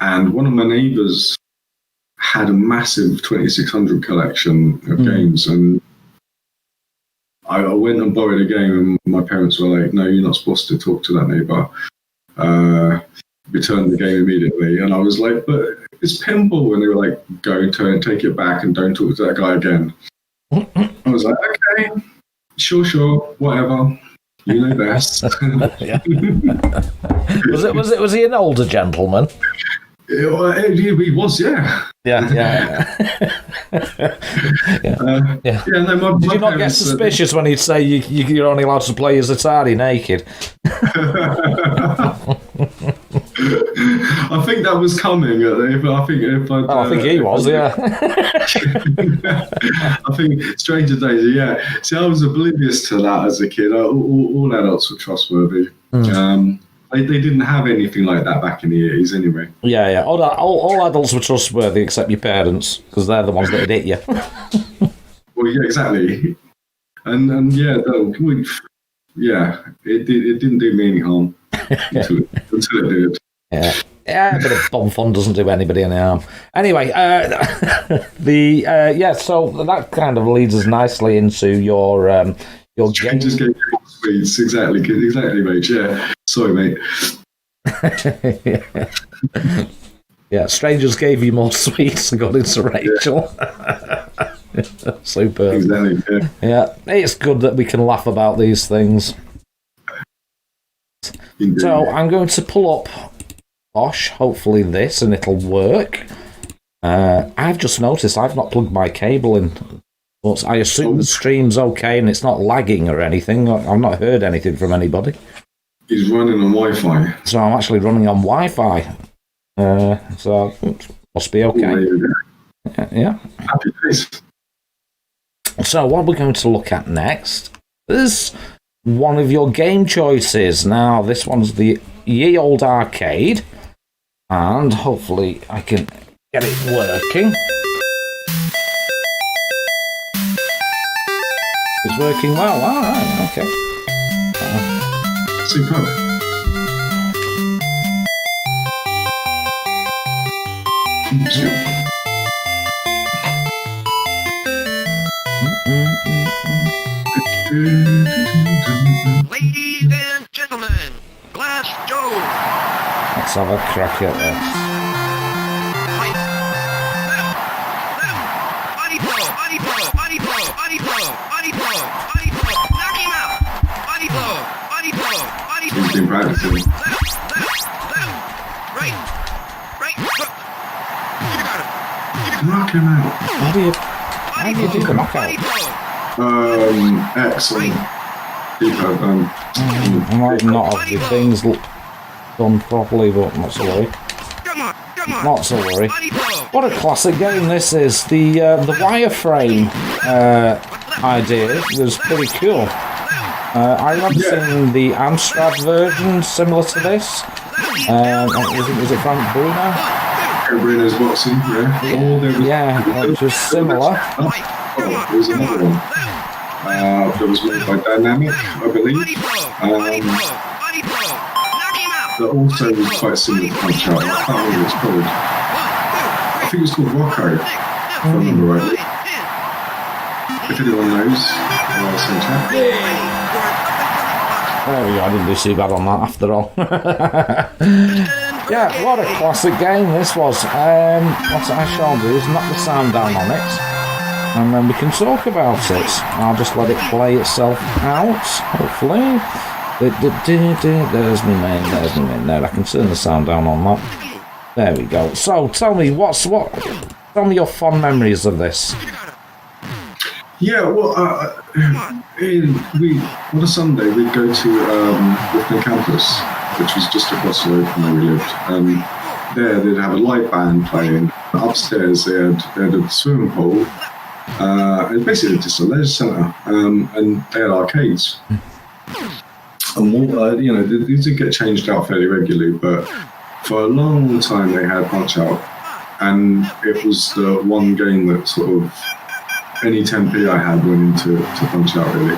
And one of my neighbours had a massive 2600 collection of games, and I went and borrowed a game, and my parents were like, "No, you're not supposed to talk to that neighbour. Return the game immediately." And I was like, "But it's pinball," and they were like, "Go, take it back, and don't talk to that guy again." I was like, "Okay, sure, whatever. You know best." Was he an older gentleman? He was, yeah. Yeah. No, Did you not get suspicious when he'd say you're only allowed to play as Atari naked? I think that was coming. I think he was, yeah. I think Stranger Days, yeah. See, I was oblivious to that as a kid. All adults were trustworthy. They didn't have anything like that back in the 80s anyway. Yeah. All adults were trustworthy except your parents, because they're the ones that would hit you. Well, yeah, exactly. And it didn't do me any harm until it did. Yeah, a bit of bomb fun doesn't do anybody any harm. Anyway, so that kind of leads us nicely into your game. Just gave you sweets, exactly, mate. Yeah, sorry, mate. Yeah, strangers gave you more sweets and got into Rachel. Super. Exactly. Yeah, it's good that we can laugh about these things. Indeed. So I'm going to pull up Bosch, hopefully this, and it'll work. I've just noticed I've not plugged my cable in, but I assume the stream's okay and it's not lagging or anything. I've not heard anything from anybody. He's running on Wi-Fi. So I'm actually running on Wi-Fi. So must be okay. Yeah. Happy days. So what we're going to look at next is one of your game choices. Now, this one's the Ye Old Arcade, and hopefully I can get it working. It's working well. All right, okay. Superb. Ladies and gentlemen, Glass Joe. Let's have a crack at this. Right. Left. Body blow. Body blow. Body blow. Body blow. Body blow. Body blow. Knock him out. Body blow. Body blow. Body blow. He's been practicing. Left. Right. Hook. You got him. Knock him out. How do you do the knockout? Excellent. Superb. I might not have the things done properly, but not to worry. Come on. Not to worry. Body blow. What a classic game this is. The wireframe idea was pretty cool. I remember seeing the Amstrad version similar to this. Was it Frank Bruno? Bruno's boxing, yeah. Which was similar. There was another one that was made by Dynamic, I believe. That also was quite similar to Punch Out. I can't remember what it's called. I think it's called Rocco, if I remember rightly. If anyone knows, some chat. There we go, I didn't do too bad on that after all. Yeah, what a classic game this was. What I shall do is knock the sound down on it, and then we can talk about it. I'll just let it play itself out, hopefully. There's my main, there. I can turn the sound down on that. There we go. So, tell me, tell me your fond memories of this. Yeah, well, on a Sunday we'd go to Clifton campus, which was just across the road from where we lived. And there they'd have a live band playing. Upstairs they had a swimming pool. And basically just a leisure centre, and they had arcades. And these did get changed out fairly regularly, but for a long time they had Punch Out, and it was the one game that sort of any 10p I had went into Punch Out really.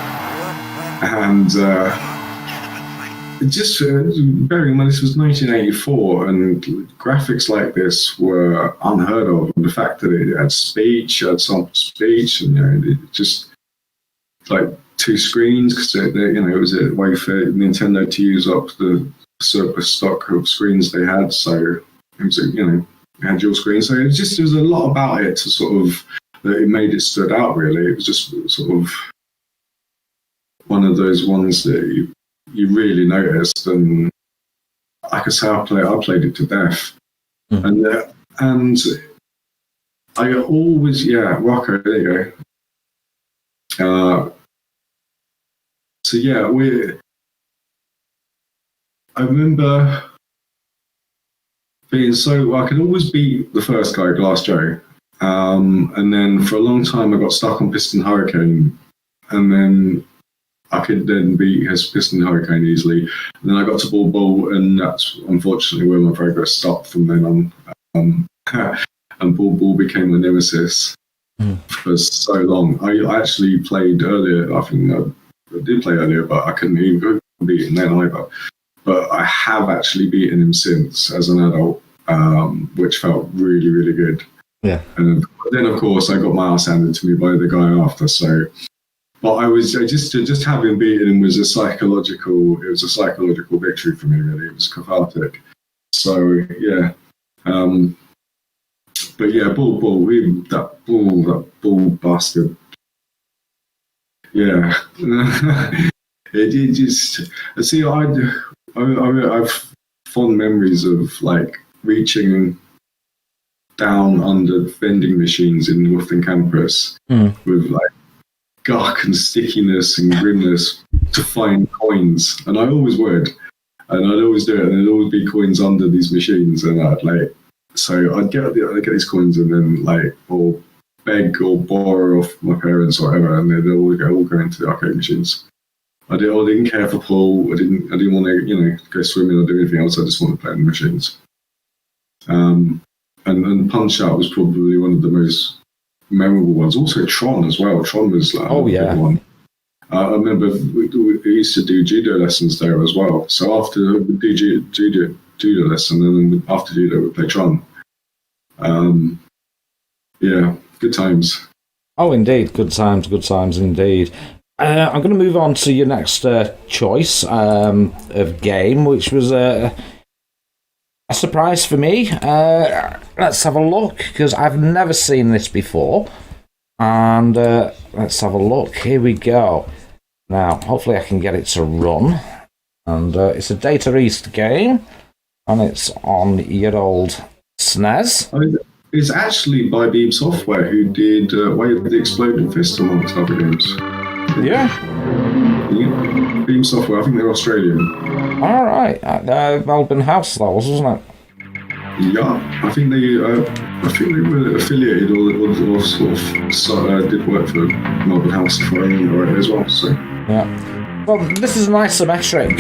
And just bearing in mind this was 1984, and graphics like this were unheard of. And the fact that it had speech, had sample speech, and it just like two screens, because it was a way for Nintendo to use up the surplus stock of screens they had. So it was they had dual screen. So there was a lot about it to sort of that it made it stood out. Really, it was just sort of one of those ones that you really noticed, and like I say, I played it to death. And I always Rocco, there you go. So yeah, I remember being I could always beat the first guy, Glass Joe, and then for a long time I got stuck on Piston Hurricane, and then I could then beat his Piston Hurricane easily. And then I got to Ball, and that's unfortunately where my progress stopped from then on. And Ball became my nemesis for so long. I actually played earlier. I think I did play earlier, but I couldn't even beat him then either. But I have actually beaten him since as an adult, which felt really, really good. Yeah. And then, of course, I got my ass handed to me by the guy after. So. But just having beaten him was a psychological victory for me, really. It was cathartic. So, yeah. But yeah, that ball bastard. Yeah. it just, see, I've fond memories of like reaching down under vending machines in Northern Campus with like gawk and stickiness and grimness to find coins, and I always would, and I'd always do it, and there'd always be coins under these machines, and I'd get these coins, and then or beg or borrow off my parents or whatever, and they'd all go into the arcade machines. I didn't care for pool. I didn't want to, go swimming or do anything else. I just wanted to play on the machines. And Punch Out was probably one of the most memorable ones. Also Tron as well. Tron was like a big one. I remember we used to do judo lessons there as well. So after we do judo lesson, and then after judo we play Tron. Yeah, good times. Oh, indeed, good times indeed. I'm going to move on to your next choice of game, which was a surprise for me. Let's have a look, because I've never seen this before. And let's have a look. Here we go. Now, hopefully I can get it to run. And it's a Data East game, and it's on your old SNES. It's actually by Beam Software, who did Way of the Exploding Fist, amongst other games. Yeah. Beam Software, I think they're Australian. All right. Melbourne House, that was, wasn't it? Yeah, I think they were affiliated or sort of did work for Melbourne House, if I remember right as well. So yeah. Well, this is an isometric.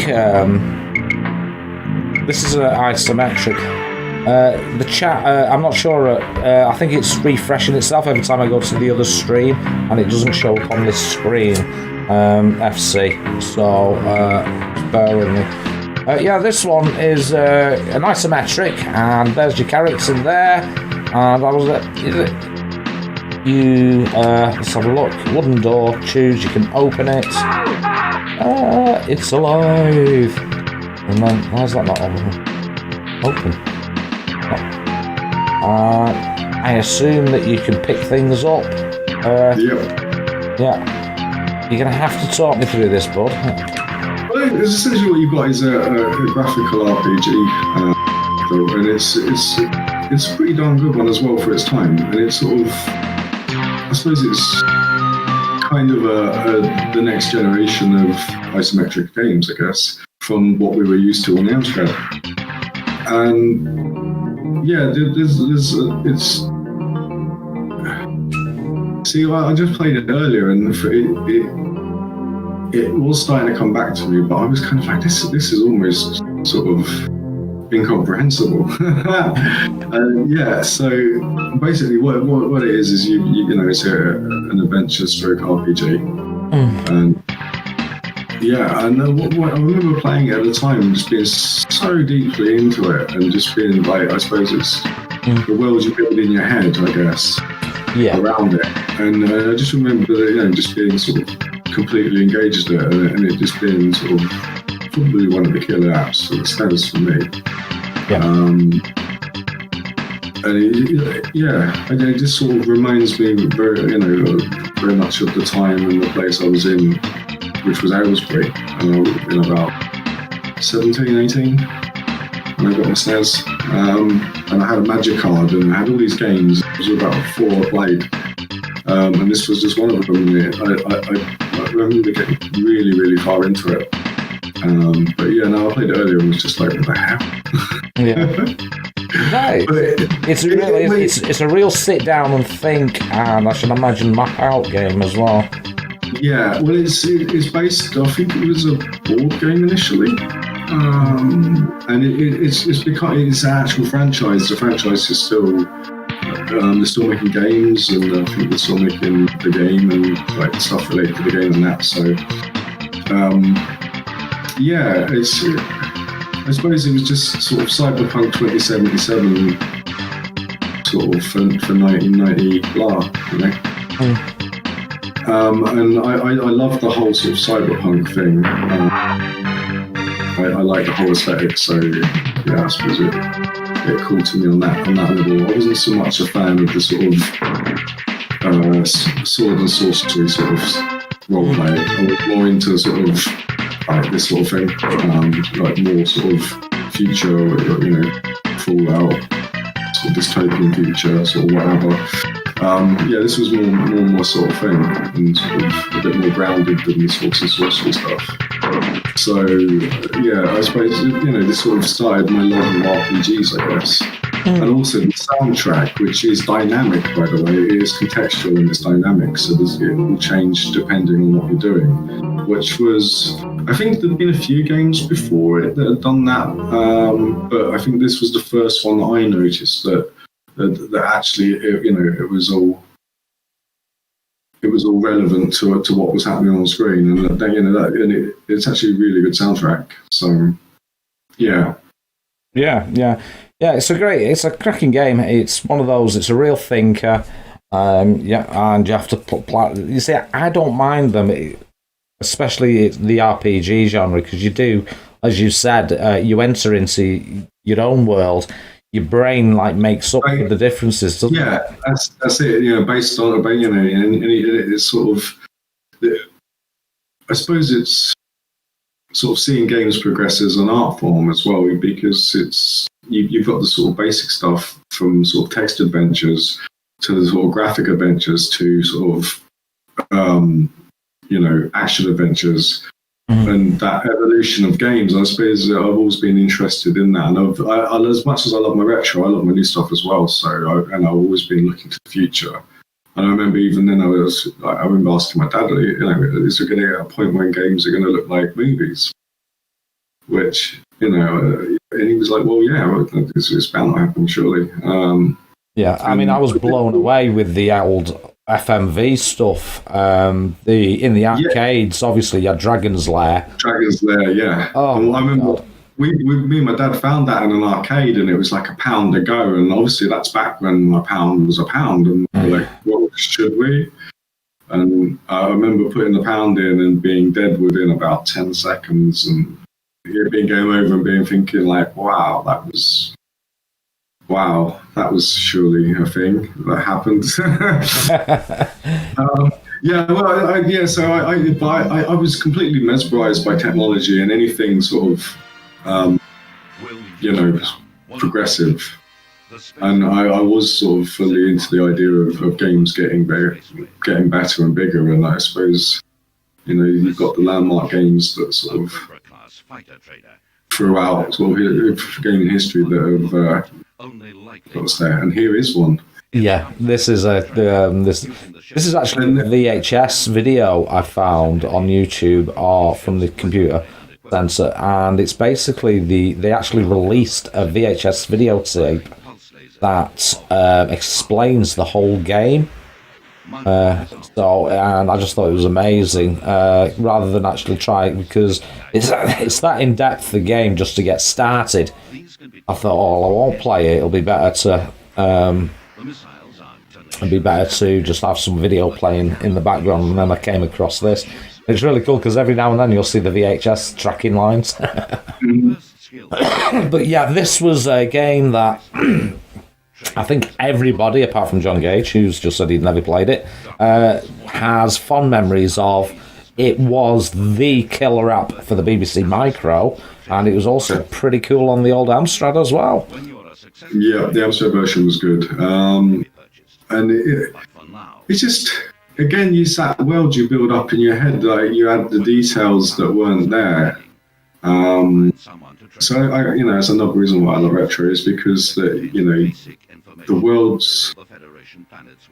The chat, I'm not sure. I think it's refreshing itself every time I go to the other stream, and it doesn't show up on this screen. FC. So bear with me. Yeah, this one is an isometric, and there's your character there. And I was let's have a look. Wooden door. Choose. You can open it. It's alive. And then why is that not open? I assume that you can pick things up. Yeah. You're going to have to talk me through this, bud. Well, essentially what you've got is a graphical RPG, and it's a pretty darn good one as well for its time. And it's sort of, I suppose it's kind of the next generation of isometric games, I guess, from what we were used to on the Amstrad. And yeah, it's. See, I just played it earlier, and it was starting to come back to me, but I was kind of like, this is almost sort of incomprehensible. Yeah, so basically, what it is you it's an adventure stroke RPG, and yeah, and what I remember playing it at the time, just being so deeply into it, and just being like, I suppose it's the world you build in your head, I guess. Yeah. Around it, and I just remember that, just being sort of completely engaged in it, and it just being sort of probably one of the killer apps for the status for me. Yeah. And it just sort of reminds me very much of the time and the place I was in, which was Aylesbury, in about 17, 18. And I got my SNES, and I had a magic card, and I had all these games. It was about 4 I played, and this was just one of them. I remember getting really, really far into it. But yeah, no, I played it earlier and was just like, what the hell? Yeah. No, it's a real sit down and think, and I should imagine map out game as well. Yeah, well, it's based. I think it was a board game initially. And it's become an actual franchise. The franchise is still they're still making games, and I think they're still making the game and like stuff related to the game and that. So yeah, it's I suppose it was just sort of Cyberpunk 2077 sort of for 1990 blah, and I love the whole sort of cyberpunk thing. I like the whole aesthetic, so yeah, I suppose it called to me on that level. I wasn't so much a fan of the sort of sword and sorcery sort of roleplay. I was more into sort of like this sort of thing, like more sort of future, Fallout, sort of dystopian future, sort of whatever. Yeah, this was more sort of thing, and sort of a bit more grounded than the swords and sorcery stuff. So yeah, I suppose this sort of started my love of RPGs, I guess. And also the soundtrack, which is dynamic, by the way. It is contextual and it's dynamic, so it will change depending on what you're doing. which was, I think there'd been a few games before it that had done that, but I think this was the first one that I noticed that actually, it was all relevant to what was happening on screen, and it's actually a really good soundtrack. So, yeah. It's a cracking game. It's one of those. It's a real thinker. And you have to put. You see, I don't mind them, especially the RPG genre, because you do, as you said, you enter into your own world. Your brain makes up for the differences, doesn't it? That's it. Based on and it's sort of. I suppose it's sort of seeing games progress as an art form as well, because it's you've got the sort of basic stuff from sort of text adventures to the sort of graphic adventures to sort of action adventures. And that evolution of games, I suppose I've always been interested in that. And as much as I love my retro, I love my new stuff as well. So, I've always been looking to the future. And I remember even then I remember asking my dad, is there going to get a point when games are going to look like movies? Which, and he was like, well, yeah, it's bound to happen, surely. I was blown away with the old FMV stuff. In the arcades, obviously, you had Dragon's Lair. Dragon's Lair, yeah. Oh, I remember me and my dad found that in an arcade, and it was like £1 a go. And obviously, that's back when a pound was £1. And we were like, well, should we? And I remember putting the £1 in and being dead within about 10 seconds, and it being game over and thinking like, wow, that was surely a thing that happened. So I was completely mesmerized by technology and anything sort of, progressive. And I was sort of fully into the idea of games getting better and bigger. And I suppose, you've got the landmark games that sort of throughout sort of gaming history that have got there. And here is one. Yeah, this is this is actually a VHS video I found on YouTube or from the computer center, and it's basically they actually released a VHS videotape that explains the whole game. And I just thought it was amazing. Rather than actually try it, because it's that in depth the game just to get started. I thought, I won't play it. It'll be better to just have some video playing in the background. And then I came across this. It's really cool because every now and then you'll see the VHS tracking lines. But yeah, this was a game that I think everybody, apart from John Gage, who's just said he'd never played it, has fond memories of. It was the killer app for the BBC Micro, and it was also pretty cool on the old Amstrad as well. Yeah, the Amstrad version was good. And it's just, again, that world you build up in your head, like you had the details that weren't there. So, it's another reason why I love retro is because, the worlds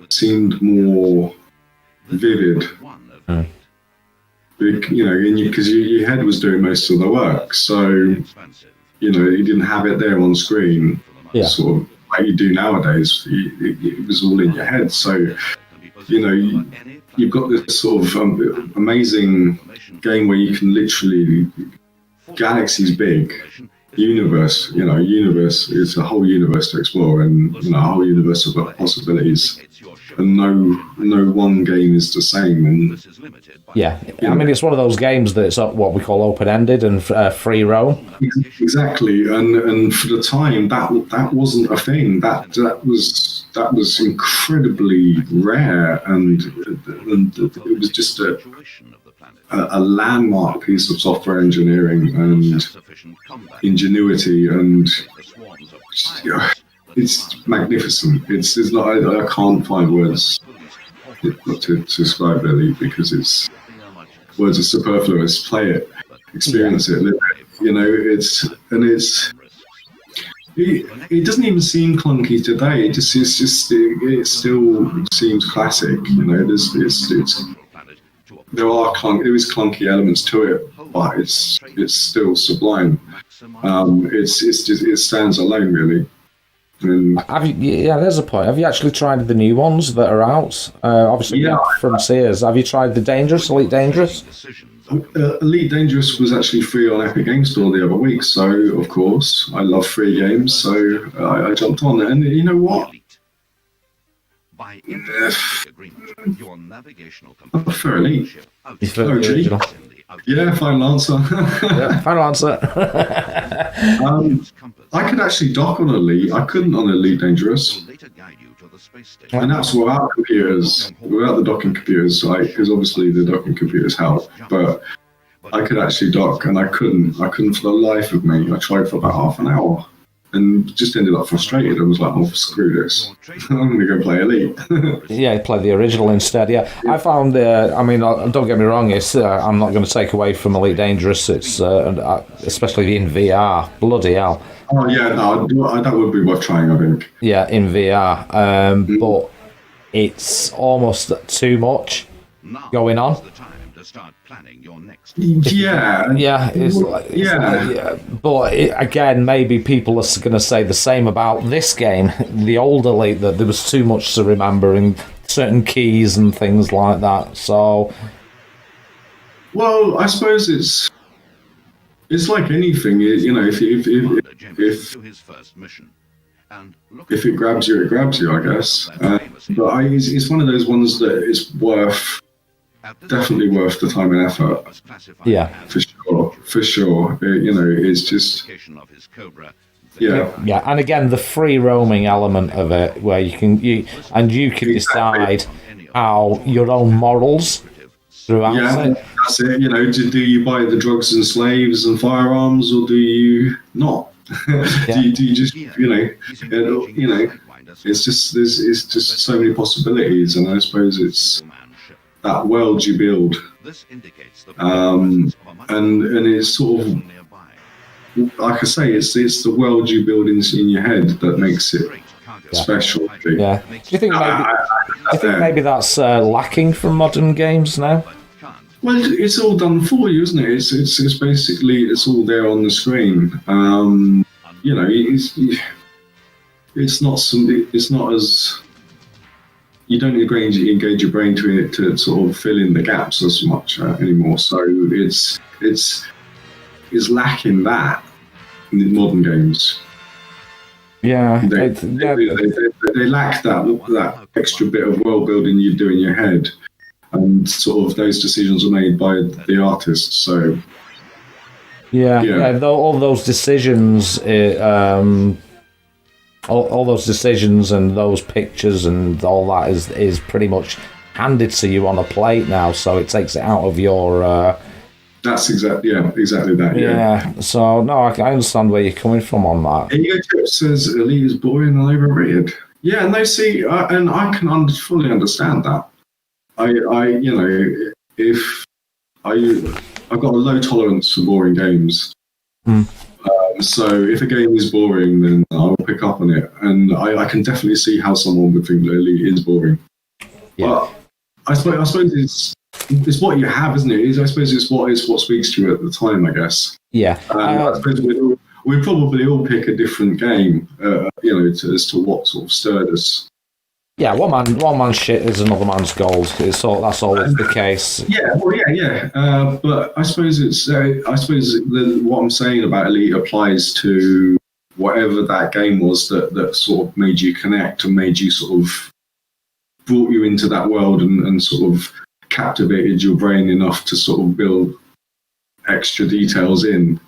seemed more vivid. Because your head was doing most of the work, so you didn't have it there on screen, sort of like you do nowadays. It was all in your head, so you've got this sort of amazing game where you can literally, galaxy's big, universe is a whole universe to explore, and a whole universe of possibilities. And no one game is the same. And yeah, I mean, it's one of those games that's what we call open-ended and free roam. Exactly, and for the time that wasn't a thing. That was incredibly rare, and it was just a landmark piece of software engineering and ingenuity, and it's magnificent. It's not. I can't find words to describe it, because words are superfluous. Play it, experience it, live it. It doesn't even seem clunky today. It still seems classic. there is clunky elements to it, but it's still sublime. It stands alone, really. And there's a point. Have you actually tried the new ones that are out? Obviously, from Sears. Have you tried the Elite Dangerous? Elite Dangerous was actually free on Epic Games Store the other week, so of course I love free games, so I jumped on it. And you know what? I prefer Elite. Yeah, final answer. Final answer. I could actually dock on Elite. I couldn't on Elite Dangerous. And that's without computers, without the docking computers, because obviously the docking computers help. But I could actually dock, and I couldn't for the life of me. I tried for about half an hour, and just ended up frustrated. I was like, "Oh, screw this! I'm going to go play Elite." Yeah, play the original instead. Yeah, I found. Don't get me wrong. I'm not going to take away from Elite Dangerous. It's especially in VR. Bloody hell. Oh yeah, no, that would be worth trying, I think. Yeah, in VR, but it's almost too much going on. Yeah, but again, maybe people are going to say the same about this game, the old Elite, that there was too much to remember and certain keys and things like that. So, well, I suppose it's like anything, you know. If it grabs you, it grabs you, I guess. But it's one of those ones that is definitely worth the time and effort. Yeah, for sure. It's just yeah. And again, the free roaming element of it, where you can decide how your own morals throughout it. That's it. Do you buy the drugs and slaves and firearms, or do you not? do you just it's just so many possibilities, and I suppose it's that world you build, and it's sort of, like I say, it's the world you build in your head that makes it special. Yeah. Do you think maybe that's lacking from modern games now? Well, it's all done for you, isn't it? It's basically, it's all there on the screen. It's not as, you don't engage your brain to sort of fill in the gaps as much anymore. So it's lacking that in the modern games. Yeah, they lack that extra bit of world building you do in your head, and sort of those decisions are made by the artists. So all those decisions. All those decisions and those pictures and all that is pretty much handed to you on a plate now, so it takes it out of your... That's exactly that, yeah. So, no, I understand where you're coming from on that. Ego Chip says Elite is boring and overrated. Yeah, and they see, and I can fully understand that. I've got a low tolerance for boring games. So if a game is boring, then I'll pick up on it, and I can definitely see how someone would think that Elite is boring. Yeah. But I suppose it's what you have, isn't it? I suppose it's what speaks to you at the time, I guess. Yeah. I suppose we probably all pick a different game, as to what sort of stirred us. Yeah, one man's shit is another man's gold. That's always the case. Yeah, well, yeah. But I suppose what I'm saying about Elite applies to whatever that game was that sort of made you connect and made you sort of brought you into that world and sort of captivated your brain enough to sort of build extra details in,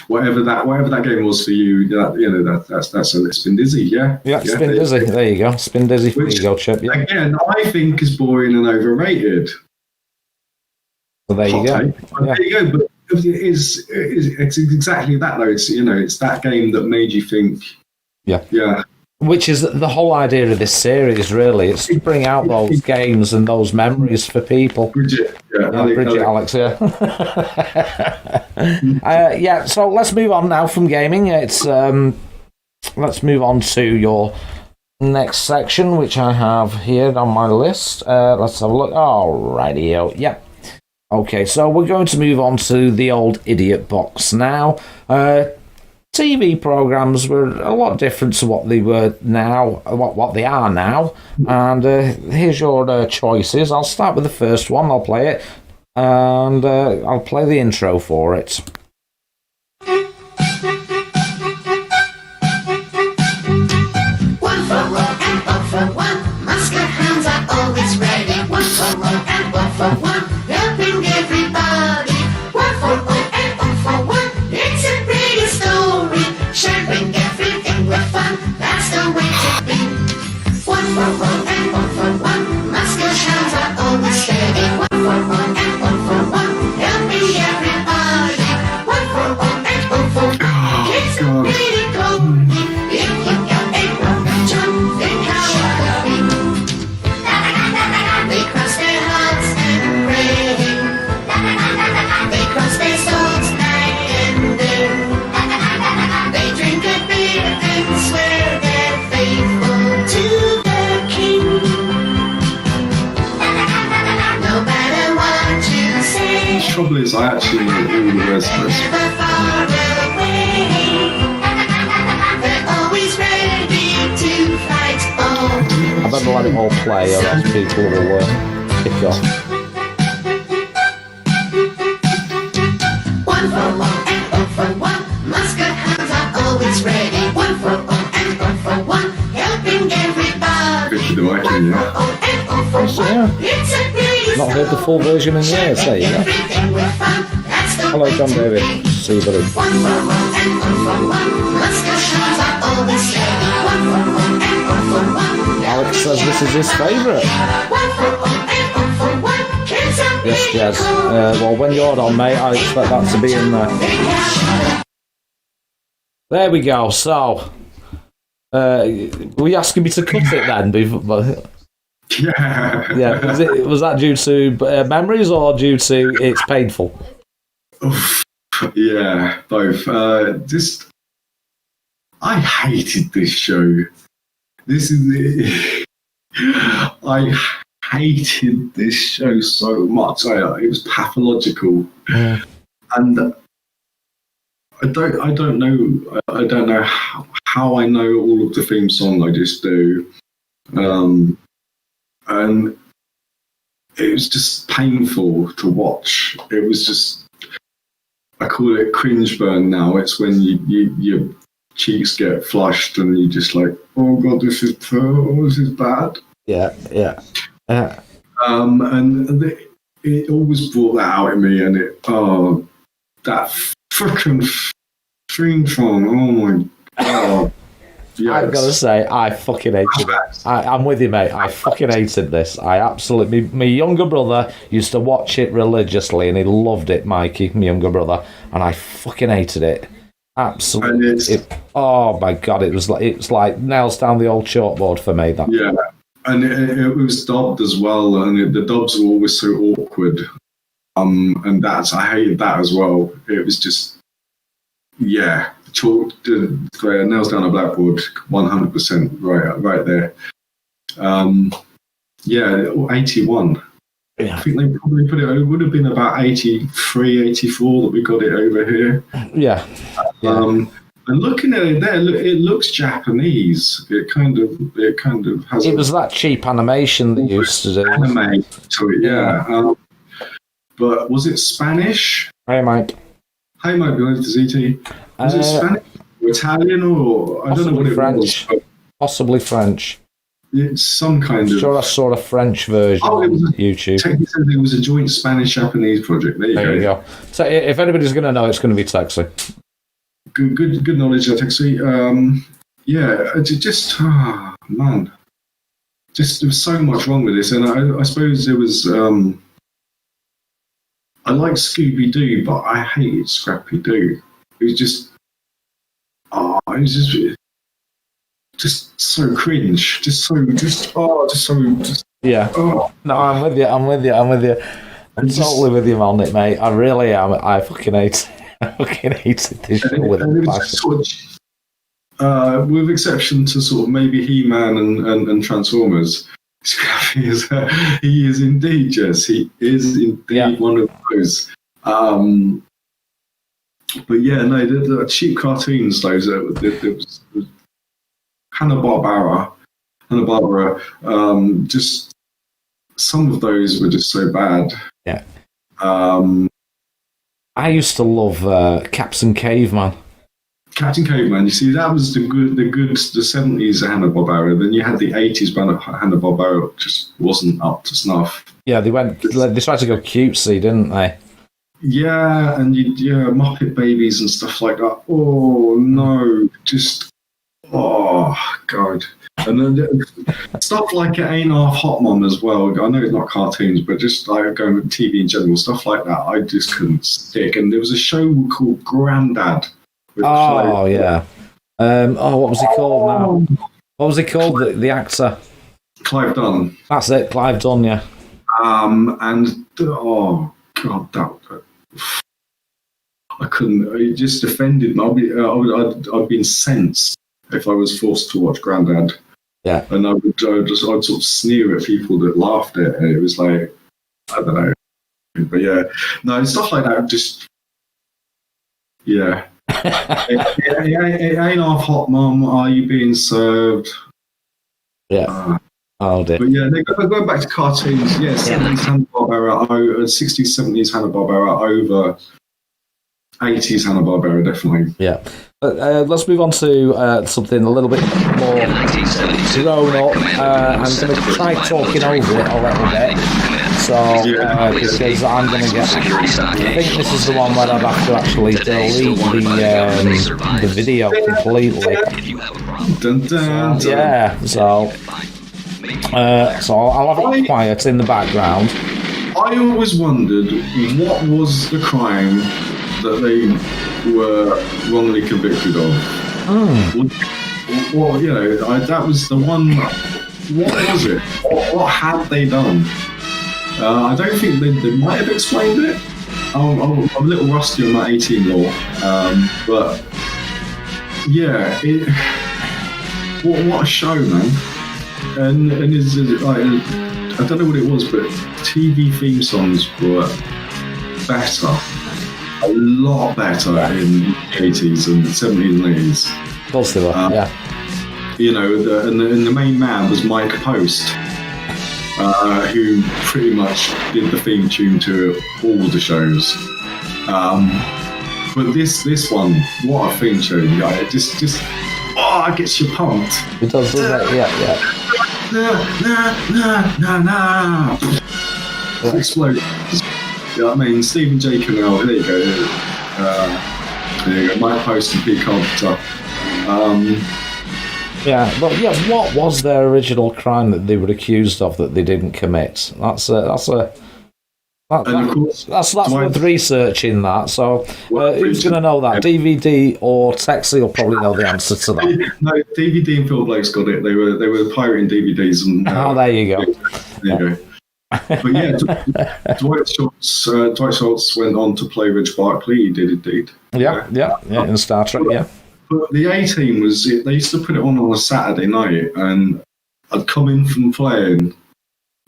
whatever that game was for you, that's a Spin Dizzy, yeah, Spin Dizzy. There you go, Spin Dizzy for Ego Chip. Yeah. Again, I think is boring and overrated. Well, there you go. There you go. But it's exactly that though. It's that game that made you think. Yeah. Which is the whole idea of this series, really. It's to bring out those games and those memories for people. Bridget, Alex, yeah. So let's move on now from gaming. Let's move on to your next section, which I have here on my list. Let's have a look. Alrighty, yep. Okay, so we're going to move on to the old idiot box now. TV programs were a lot different to what they were now, what they are now. And here's your choices. I'll start with the first one. I'll play it, and I'll play the intro for it. One for one and one for one. Musket hounds are always ready. One for one and one for one. Helping everybody. One for all and all for one. It's a pretty story. Sharing everything with fun. That's the way to be. One for all and one for one. Musket hounds are always ready. One for all and one for one. Helping everybody. One for all and all for one. It's a pretty story. If you got a broken jump, think how it could be. They cross their hearts and pray. They cross their swords night and day. They drink a beer and swear they're faithful to their king. No matter what you say, The trouble is, I actually know all the rest of this. never far away. They're always ready to fight. Oh, I better let it all play, or else people will kick off. one for all and all for one. Musket hounds are always ready. One for all and all for one. Helping everybody. Good for the Viking, yeah. All and all for one. It's a pretty Not heard the full version in years, there you go. everything with fun. That's the Hello, way John to David. be. See you, buddy. One for all and all for one. Musket hounds are always ready. One for all and all for one. Alex says this is his favourite. One for all and all for one. Kids are Yes, yes. Well, when you're on, mate, I expect that to be in there. There we go. So, were you asking me to cut it then? Yeah. Yeah. Was that due to memories or due to it's painful? Yeah, both. I hated this show. I hated this show so much. It was pathological, and I don't know how I know all of the theme song. I just do, and it was just painful to watch. It was just, I call it cringe burn now. It's when your cheeks get flushed and you just like, oh god, this is bad. Yeah. And it always brought that out in me, and that freaking theme song. Oh my god. Yes. I've got to say, I fucking hated it. I'm with you, mate. I fucking hated this. I absolutely... My younger brother used to watch it religiously, and he loved it, Mikey, my younger brother, and I fucking hated it. Absolutely. Oh my god, it's like nails down the old chalkboard for me. That. Yeah, and it was dubbed as well, and the dubs were always so awkward. And I hated that as well. It was just, yeah, nails down a blackboard, 100%, right there. Yeah, 81. Yeah. I think they probably put it would have been about 83, 84 that we got it over here. Yeah. And looking at it there, it looks Japanese. It kind of has. It was that cheap animation they used to do. Anime to it, yeah. But was it Spanish? Hey, Mike. Hey, Mike, going to ZT. Was it Spanish or Italian or I don't know what it French. was. Possibly French. It's some kind of. Sure, I saw a French version on YouTube. Technically, it was a joint Spanish-Japanese project. There you go. So, if anybody's going to know, it's going to be Texas. Good knowledge of Texas. Yeah, man. Just there was so much wrong with this, and I suppose there was. I like Scooby Doo, but I hated Scrappy Doo. It was just so cringe. Yeah. Oh. No, I'm with you. I'm totally with you on it, mate. I really am. I fucking hate. I fucking hated this show with a passion. With exception to sort of maybe He-Man and Transformers, He is indeed, Jess. He is indeed one of those. But yeah, no, the cheap cartoons, those there was Hanna-Barbera, just some of those were just so bad. Yeah. I used to love Captain Caveman. Captain Caveman, you see, that was the 70s Hanna-Barbera. Then you had the 80s Hanna-Barbera, just wasn't up to snuff. Yeah, they tried to go cutesy, didn't they? Yeah, and Muppet Babies and stuff like that. Oh no, oh god. And then stuff like It Ain't Half Hot Mom as well. I know it's not cartoons, but just like going with TV in general, stuff like that, I just couldn't stick. And there was a show called Grandad. Oh yeah. What was he called now? What was he called? The actor. Clive Dunn. That's it, Clive Dunn. Yeah. And oh god, I couldn't. It just offended me. I'd been incensed if I was forced to watch Grandad. Yeah. And I'd sort of sneer at people that laughed at it. It was like, I don't know. But yeah, no, stuff like that. Just yeah. it ain't half hot, Mum. Are you being served? Yeah. Oh dear. But yeah, going back to cartoons. Yeah, 70s Hanna-Barbera, 60s, 70s Hanna-Barbera over 80s Hanna-Barbera, definitely. Yeah. Let's move on to something a little bit more grown up. I'm going to try talking over it a little bit. So, because I'm going to get... I think this is the one where I'd have to actually delete the video completely. Dun, dun, dun. Yeah, so I'll have it quiet in the background. I always wondered what was the crime that they were wrongly convicted of. Well, that was the one. What was it? What had they done? I don't think they might have explained it. I'm a little rusty on that 18 law, but yeah, what a show, man! And is like, I don't know what it was, but TV theme songs were better. A lot better in the 80s and 70s and 80s. Of course they were, yeah. And the main man was Mike Post, who pretty much did the theme tune to all the shows. But this one, what a theme tune! Yeah, it just it gets you pumped. It does, doesn't it? Yeah. Explode. Yeah, I mean, Stephen J. Cannell, there you go. There you go, Mike Post and Pete Carpenter. What was their original crime that they were accused of that they didn't commit? That's worth researching that. So who's going to know that? DVD or Texie will probably know the answer to that. No, DVD and Phil Blake's got it. They were pirating DVDs and. There you go. There you go. But yeah, Dwight Schultz went on to play Reg Barkley. He did indeed. Yeah, in Star Trek. Yeah. But the A-Team they used to put it on a Saturday night, and I'd come in from playing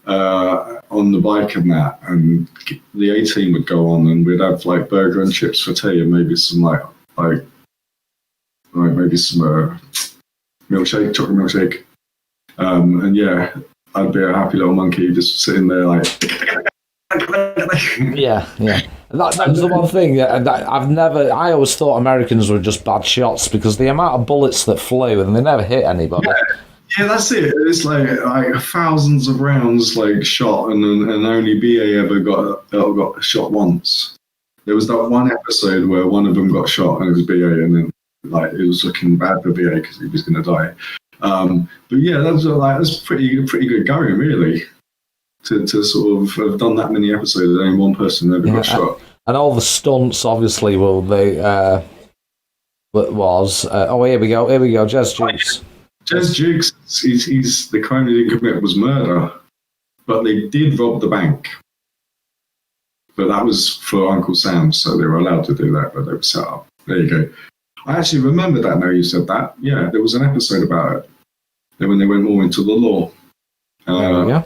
on the bike and that, and the A-Team would go on, and we'd have like burger and chips for tea, and maybe some maybe some milkshake, chocolate milkshake, and yeah. I'd be a happy little monkey just sitting there like... Yeah. That was the one thing. I always thought Americans were just bad shots because the amount of bullets that flew and they never hit anybody. Yeah, that's it. It's like thousands of rounds like shot and only BA ever got shot once. There was that one episode where one of them got shot and it was BA, and then like it was looking bad for BA because he was going to die. But yeah, that's pretty good going, really, to sort of have done that many episodes and only one person ever got shot. And all the stunts, obviously, here we go, Jez Jukes. Jez Jukes, he's the crime he didn't commit was murder, but they did rob the bank. But that was for Uncle Sam, so they were allowed to do that, but they were set up. There you go. I actually remember that now you said that. Yeah, there was an episode about it. Then when they went more into the law. There we go.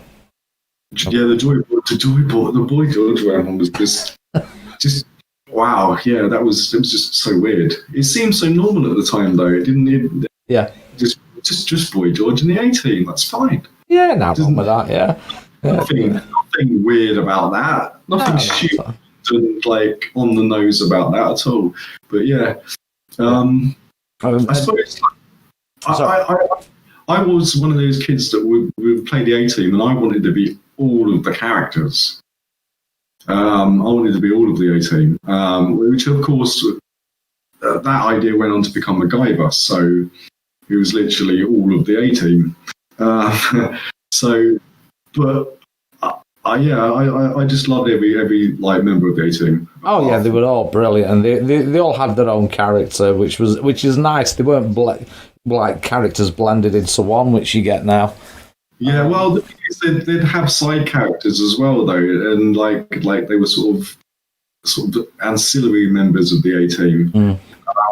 Yeah, the Boy George one was just wow. Yeah, it was just so weird. It seemed so normal at the time, though. It didn't. Yeah. Just Boy George and the A-Team. That's fine. Yeah, no problem with that. Yeah. Nothing weird about that. Nothing stupid and like on the nose about that at all. But yeah, I suppose I was one of those kids that would play the A-Team, and I wanted to be all of the characters. I wanted to be all of the A-Team, which of course that idea went on to become MacGyver. So it was literally all of the A-Team. I just loved every like member of the A-Team. Oh yeah, they were all brilliant, and they all had their own character, which is nice. They weren't like characters blended into one, which you get now. Yeah, well, the thing is they'd have side characters as well, though, and like they were sort of ancillary members of the A-Team.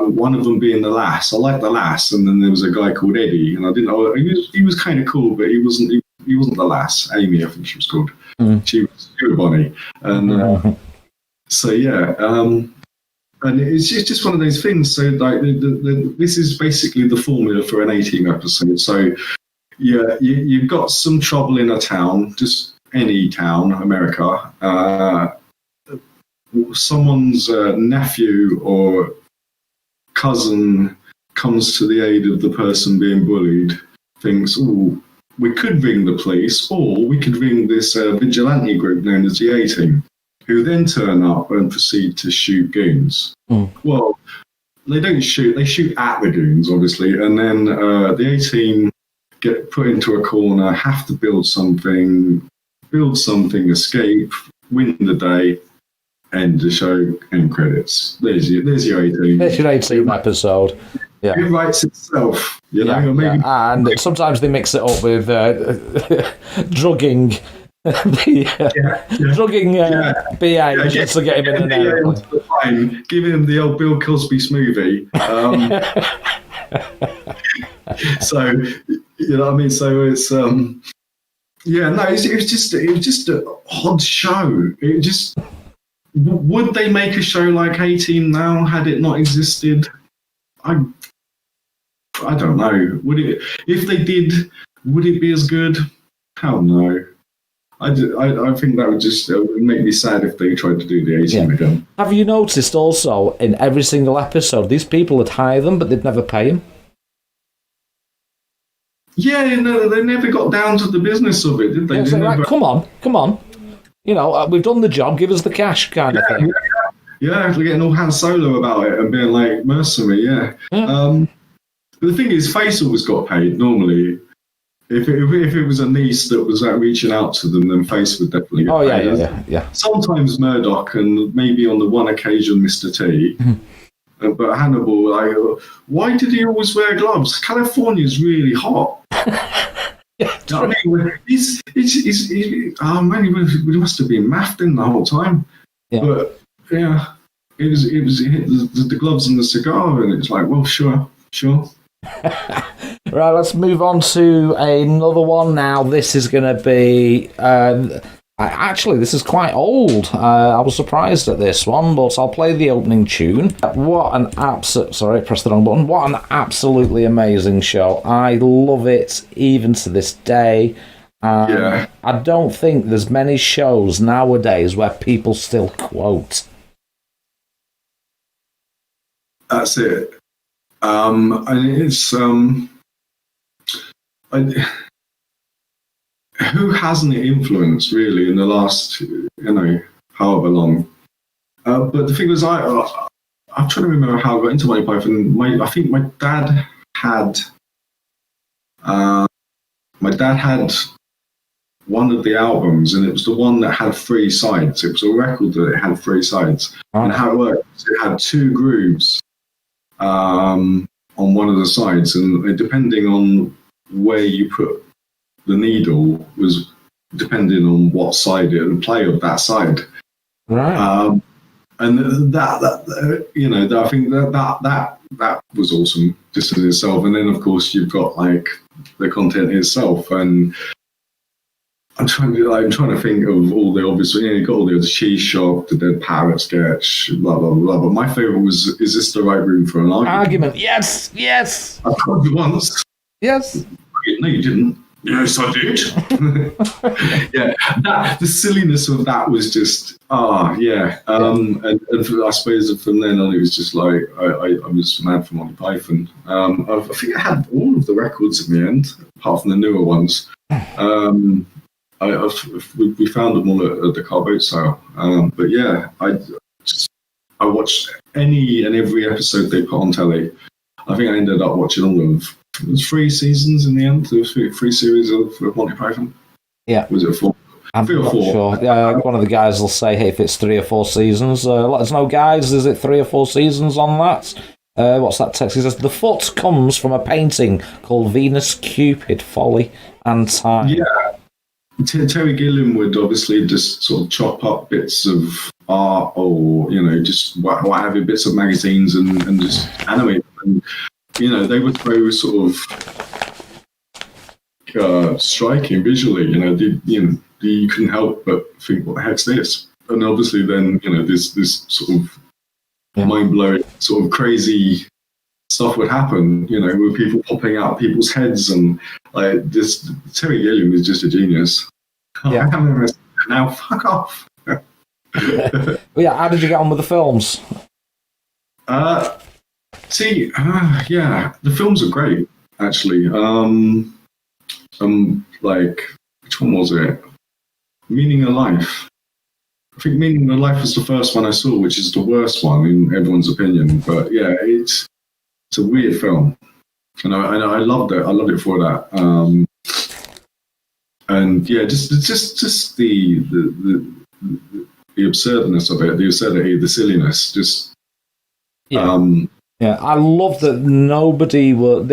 One of them being the Lass. I liked the Lass, and then there was a guy called Eddie, and I didn't know he was kind of cool, but he wasn't the Lass. Amy, I think she was called. She was Bonnie, and so yeah. And it's just one of those things. So like this is basically the formula for an A-Team episode. So yeah, you've got some trouble in a town, just any town, America. Someone's nephew or cousin comes to the aid of the person being bullied, thinks, oh, we could ring the police, or we could ring this vigilante group known as the A-Team, who then turn up and proceed to shoot goons. Well, they don't shoot, they shoot at the goons, obviously, and then the A-Team get put into a corner, have to build something, escape, win the day, end the show, end credits. There's your A-Team. There's your A-Team episode. Yeah. It writes itself, you know. Yeah, maybe. yeah. And sometimes they mix it up with drugging. Drugging BA just to get him in an airplane. Giving him the old Bill Cosby smoothie. So you know what I mean. So it's it was just an odd show. It just would they make a show like A-Team now had it not existed? I don't know. Would it? If they did, would it be as good? Hell no. I think that would make me sad if they tried to do the A-Team again. Have you noticed also in every single episode, these people would hire them, but they'd never pay them? Yeah, no, they never got down to the business of it, did they? Yeah, like, come on. You know, we've done the job, give us the cash kind of thing. Yeah, they're getting all Han Solo about it and being like, mercenary, yeah. But the thing is, Face always got paid, normally. If it was a niece that was reaching out to them, then Face would definitely get paid. Yeah. Sometimes Murdoch and maybe on the one occasion Mr. T. But Hannibal, like, why did he always wear gloves? California's really hot. Yeah, you know what I mean? He's oh man, he must have been maffed the whole time. Yeah. But yeah, it was the gloves and the cigar, and it's like, well, sure. Right, let's move on to another one now. This is going to be... actually, this is quite old. I was surprised at this one, but I'll play the opening tune. What an sorry, pressed the wrong button. What an absolutely amazing show. I love it even to this day. I don't think there's many shows nowadays where people still quote. That's it. And it's... who hasn't it influenced really in the last, however long? But the thing was, I'm trying to remember how I got into Monty Python. I think my dad had one of the albums, and it was the one that had 3 sides. It was a record that it had 3 sides, and how it worked, it had 2 grooves on one of the sides, and depending on where you put the needle was depending on what side it would play of that side. Right. And that I think that was awesome just in itself. And then of course you've got like the content itself, and I'm trying to think of all the obvious. You got all the cheese shop, the dead parrot sketch, blah blah blah. But my favourite was, is this the right room for an argument? Yes. I told you once. Yes. No, you didn't. Yes, I did. Yeah, the silliness of that was just, yeah. And I suppose from then on, it was just like, I was mad for Monty Python. I think I had all of the records in the end, apart from the newer ones. We found them all at the car boat sale. But yeah, I watched any and every episode they put on telly. I think I ended up watching all of. It was 3 seasons in the end. There was 3 series of Monty Python. Yeah. Was it 4? I'm 3 or not 4. sure. One of the guys will say, hey, if it's 3 or 4 seasons. Let us know, guys. Is it 3 or 4 seasons on that? What's that text? He says, the foot comes from a painting called Venus, Cupid, Folly and Time. Yeah. Terry Gilliam would obviously just sort of chop up bits of art or, just what have you, bits of magazines and just animate them. And, they were so sort of striking visually. You couldn't help but think, what the heck's this? And obviously, then this sort of mind blowing, sort of crazy stuff would happen. With people popping out people's heads and like this. Terry Gilliam was just a genius. Yeah. Now fuck off. Yeah. How did you get on with the films? Yeah, the films are great, actually. Like, which one was it? Meaning of Life. I think Meaning of Life was the first one I saw, which is the worst one in everyone's opinion. But yeah, it's a weird film, and I loved it. I loved it for that. And yeah, just the absurdness of it, the absurdity, the silliness, just. Yeah. Yeah, I love that nobody were.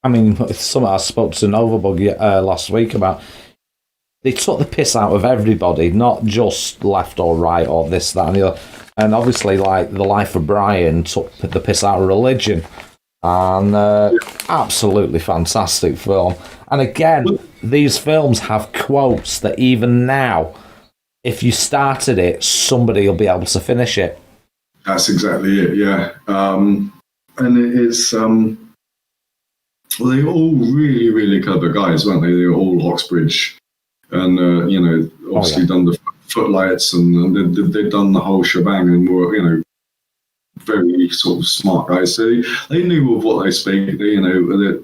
I mean, something I spoke to Novabug last week about. They took the piss out of everybody, not just left or right or this, that, and the other. And obviously, like The Life of Brian took the piss out of religion, and absolutely fantastic film. And again, these films have quotes that even now, if you started it, somebody will be able to finish it. That's exactly it, yeah. And it's, well, they were all really, really clever guys, weren't they? They were all Oxbridge. And, obviously done the footlights and they'd done the whole shebang and were, very sort of smart guys. So they knew of what they speak. The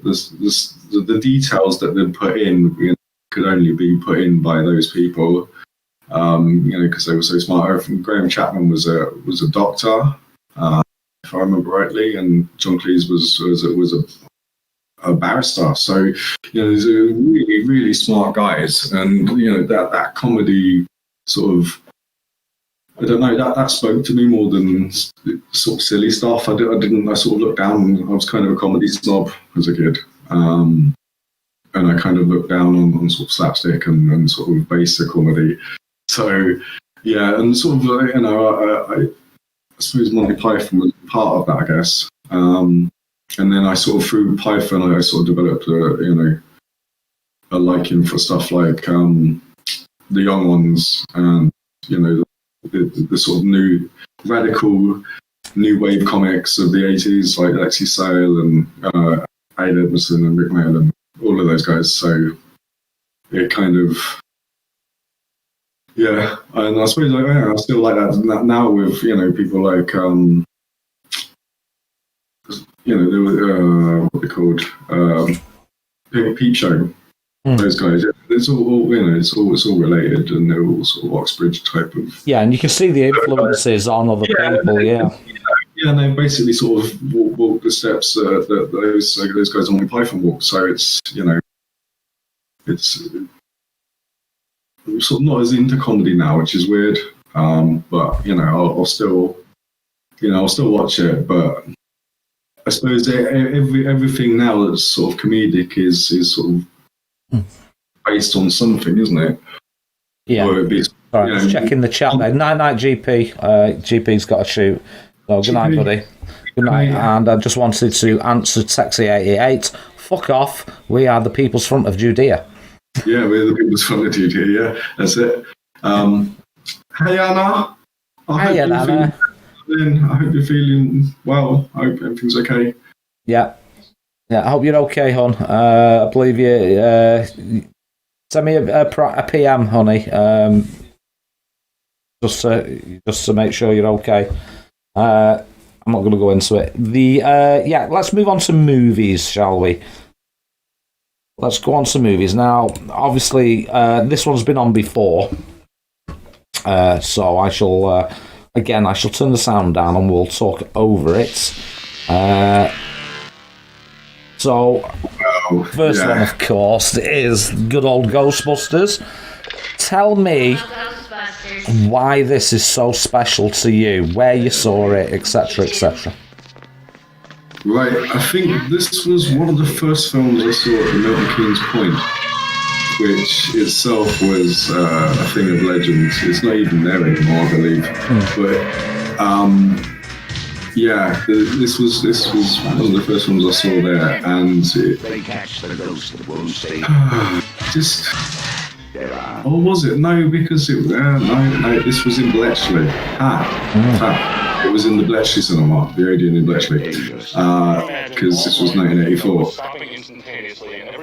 details that they'd put in could only be put in by those people. Because they were so smart. Graham Chapman was a doctor, if I remember rightly, and John Cleese was a barrister. So these are really, really smart guys, and that comedy sort of, I don't know, that spoke to me more than sort of silly stuff. I sort of looked down. I was kind of a comedy snob as a kid. And I kind of looked down on sort of slapstick and sort of basic comedy. So, yeah, and sort of, I suppose Monty Python was part of that, I guess. And then I sort of, through Python, I sort of developed a liking for stuff like The Young Ones and, the sort of new, radical, new wave comics of the 80s, like Lexi Sale and Aid Edmondson and Rick Mail and all of those guys. So it kind of... Yeah, and I suppose I still like that now with people like there were what they called Peep Show. Those guys, it's all it's all related, and they're all sort of Oxbridge type of. Yeah, and you can see the influences on other people. Yeah, and they basically sort of walk the steps that those guys on the Python walk. So it's it's. I'm sort of not as into comedy now, which is weird. But I'll still watch it. But I suppose everything now that's sort of comedic is sort of based on something, isn't it? Yeah. Or it'd be, Sorry, just checking the chat there. Night, GP. GP's got to shoot. So good night, buddy. Good night. And I just wanted to answer Texie88. Fuck off. We are the People's Front of Judea. Yeah, we're the people's fun dude here. Yeah, that's it. Hey Anna. Hey Anna. I hope you're feeling well. I hope everything's okay. Yeah. Yeah, I hope you're okay, hon. I believe you. Send me a PM, honey. Just to make sure you're okay. I'm not going to go into it. Let's move on to movies, shall we? Let's go on to movies now. Obviously, this one's been on before, so I shall turn the sound down and we'll talk over it. First one, of course, is good old Ghostbusters. Tell me why this is so special to you, where you saw it, etc., etc. Right, I think this was one of the first films I saw at the Milton Keynes Point, which itself was a thing of legend. It's not even there anymore, I believe. But this was one of the first films I saw there, and was it? No, because this was in Bletchley. It was in the Bletchley cinema, the Odeon in Bletchley, because this was 1984.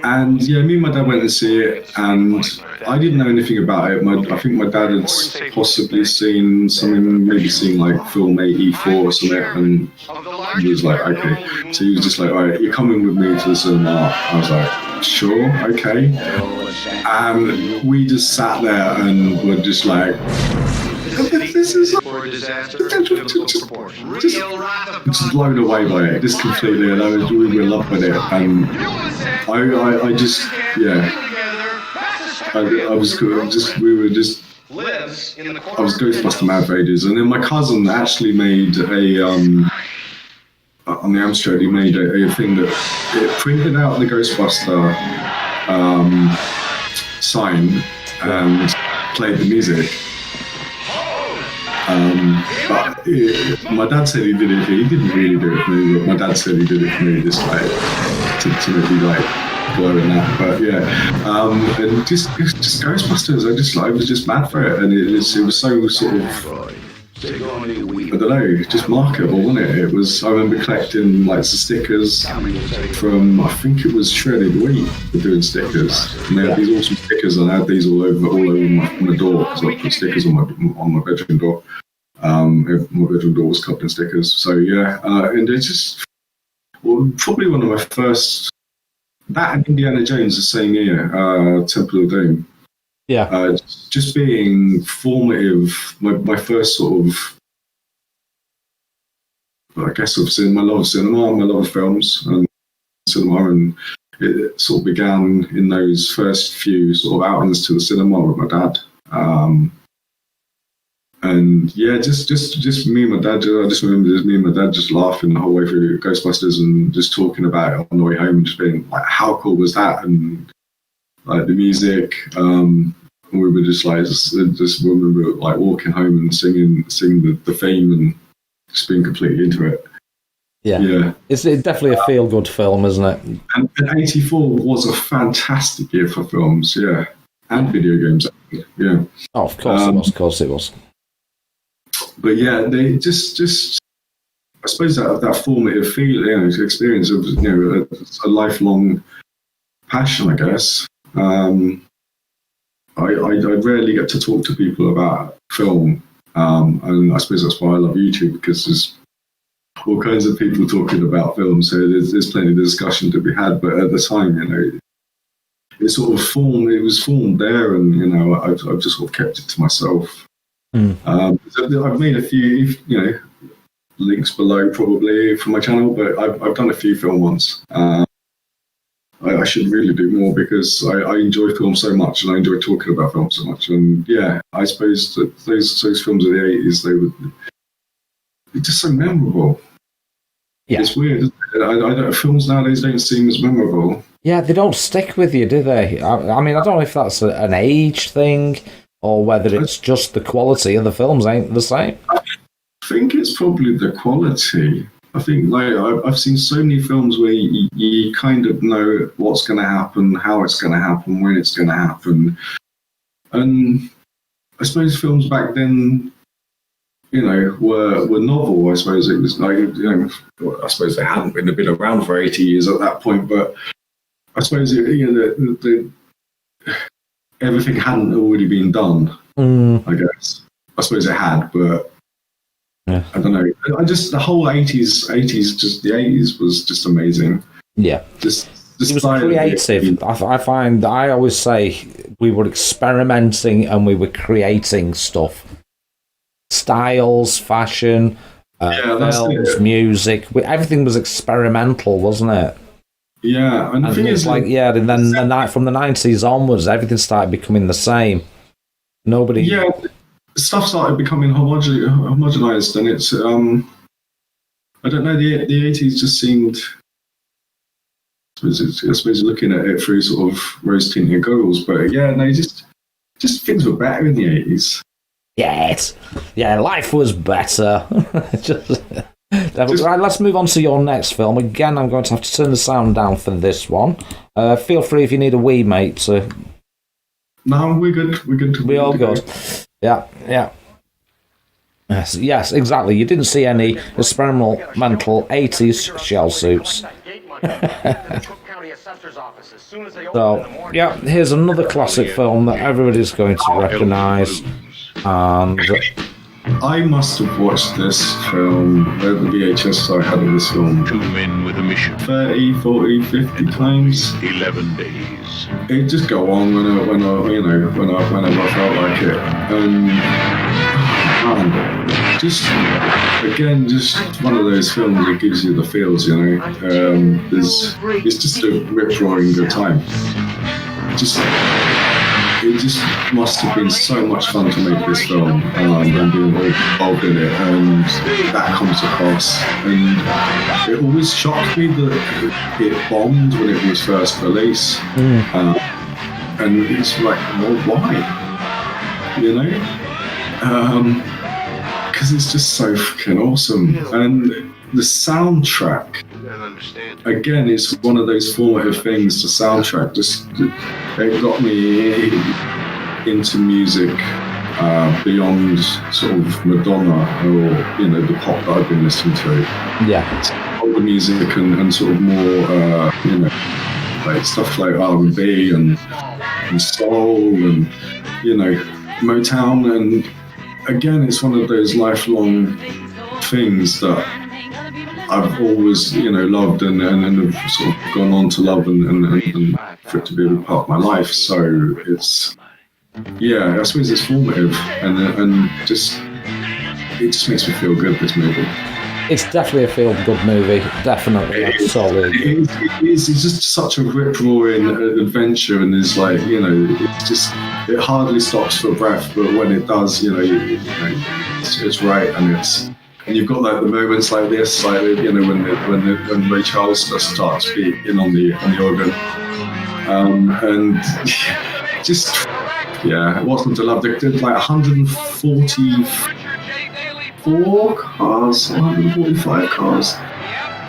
And me and my dad went to see it, and I didn't know anything about it. I think my dad had possibly seen something, maybe seen like film 84 or something, and he was like, okay. So he was just like, all right, you're coming with me to the cinema. I was like, sure, okay. And we just sat there and were just like, this is just blown away by it, just completely. And we were loved by it, and I was Ghostbuster mad for ages. And then my cousin actually made on the Amstrad, he made a thing that it printed out the Ghostbuster sign and played the music. But my dad said he did it. He didn't really do it for me, but my dad said he did it for me, just like to maybe like glow in that. But and just Ghostbusters. I was just mad for it, and it was so sort of, I don't know, just marketable, wasn't it? It was. I remember collecting like the stickers from, I think it was Shredded Wheat for doing stickers, and they had these awesome stickers, and I had these all over my door, because I put stickers on my bedroom door. My bedroom door was covered in stickers. So and it's just probably one of my first. That and Indiana Jones the same year, Temple of Doom. Yeah. Just being formative, my first sort of, I guess, of my love of cinema, my love of films and cinema, and it sort of began in those first few sort of outings to the cinema with my dad. And just me and my dad. I just remember me and my dad just laughing the whole way through Ghostbusters and just talking about it on the way home, just being like, how cool was that? And like the music, we were just remember like walking home and singing the theme and just being completely into it. Yeah. It's definitely a feel-good film, isn't it? And 84 was a fantastic year for films, and video games. Yeah. Oh, of course it was. But they just I suppose that formative feeling, experience of a lifelong passion, I guess. I rarely get to talk to people about film, and I suppose that's why I love YouTube, because there's all kinds of people talking about film, so there's plenty of discussion to be had. But at the time, it sort of formed. It was formed there, and I've just sort of kept it to myself. So I've made a few, links below probably for my channel, but I've done a few film ones. I should really do more, because I enjoy film so much, and I enjoy talking about film so much. And I suppose that those films of the 80s, they're just so memorable. Yeah. It's weird. Films nowadays don't seem as memorable. Yeah, they don't stick with you, do they? I mean, I don't know if that's an age thing, or whether it's just the quality of the films ain't the same. I think it's probably the quality. I think like I've seen so many films where you kind of know what's going to happen, how it's going to happen, when it's going to happen, and I suppose films back then, were novel. I suppose it was like, I suppose they hadn't been around for 80 years at that point, but I suppose everything hadn't already been done. I guess. I suppose it had, but I don't know. The whole 80s, just the 80s was just amazing. Yeah. Just it was creative. I always say we were experimenting and we were creating stuff. Styles, fashion, films, music. Everything was experimental, wasn't it? Yeah. And the thing is, like, and then from the 90s onwards, everything started becoming the same. Nobody... Yeah. Stuff started becoming homogenized, and it's I don't know, the 80s just seemed, I suppose looking at it through sort of rose tinted goggles, but just things were better in the 80s. Life was better. Right, let's move on to your next film. Again, I'm going to have to turn the sound down for this one. Feel free if you need a wee, mate. No, we're good. We're all good. Yeah. Yes, exactly. You didn't see any experimental 80s shell suits. So, here's another classic film that everybody's going to recognise. And I must have watched this film, the VHS I had of this film, 2 men with a mission, 30, 40, 50 times. 11 days. It'd just go on whenever I felt like it. And just one of those films that gives you the feels, it's just a rip-roaring good time. It just must have been so much fun to make this film and being involved in it, and that comes across. And it always shocked me that it bombed when it was first released. And it's like, well, why? Because it's just so freaking awesome. And the soundtrack, again, it's one of those formative things. The soundtrack it got me into music beyond sort of Madonna or the pop that I've been listening to. Yeah, older music and sort of more like stuff like R&B and soul and Motown. And again, it's one of those lifelong things that I've always, loved and have sort of gone on to love and for it to be a part of my life. So it's, I suppose it's formative and it just makes me feel good, this movie. It's definitely a feel-good movie, definitely. Solid. It's just such a rip-roaring adventure, and there's like, it hardly stops for breath, but when it does, it's right, and you've got like the moments like this, like when Ray Charles starts beating on the organ, and what's not to love? They did like 145 cars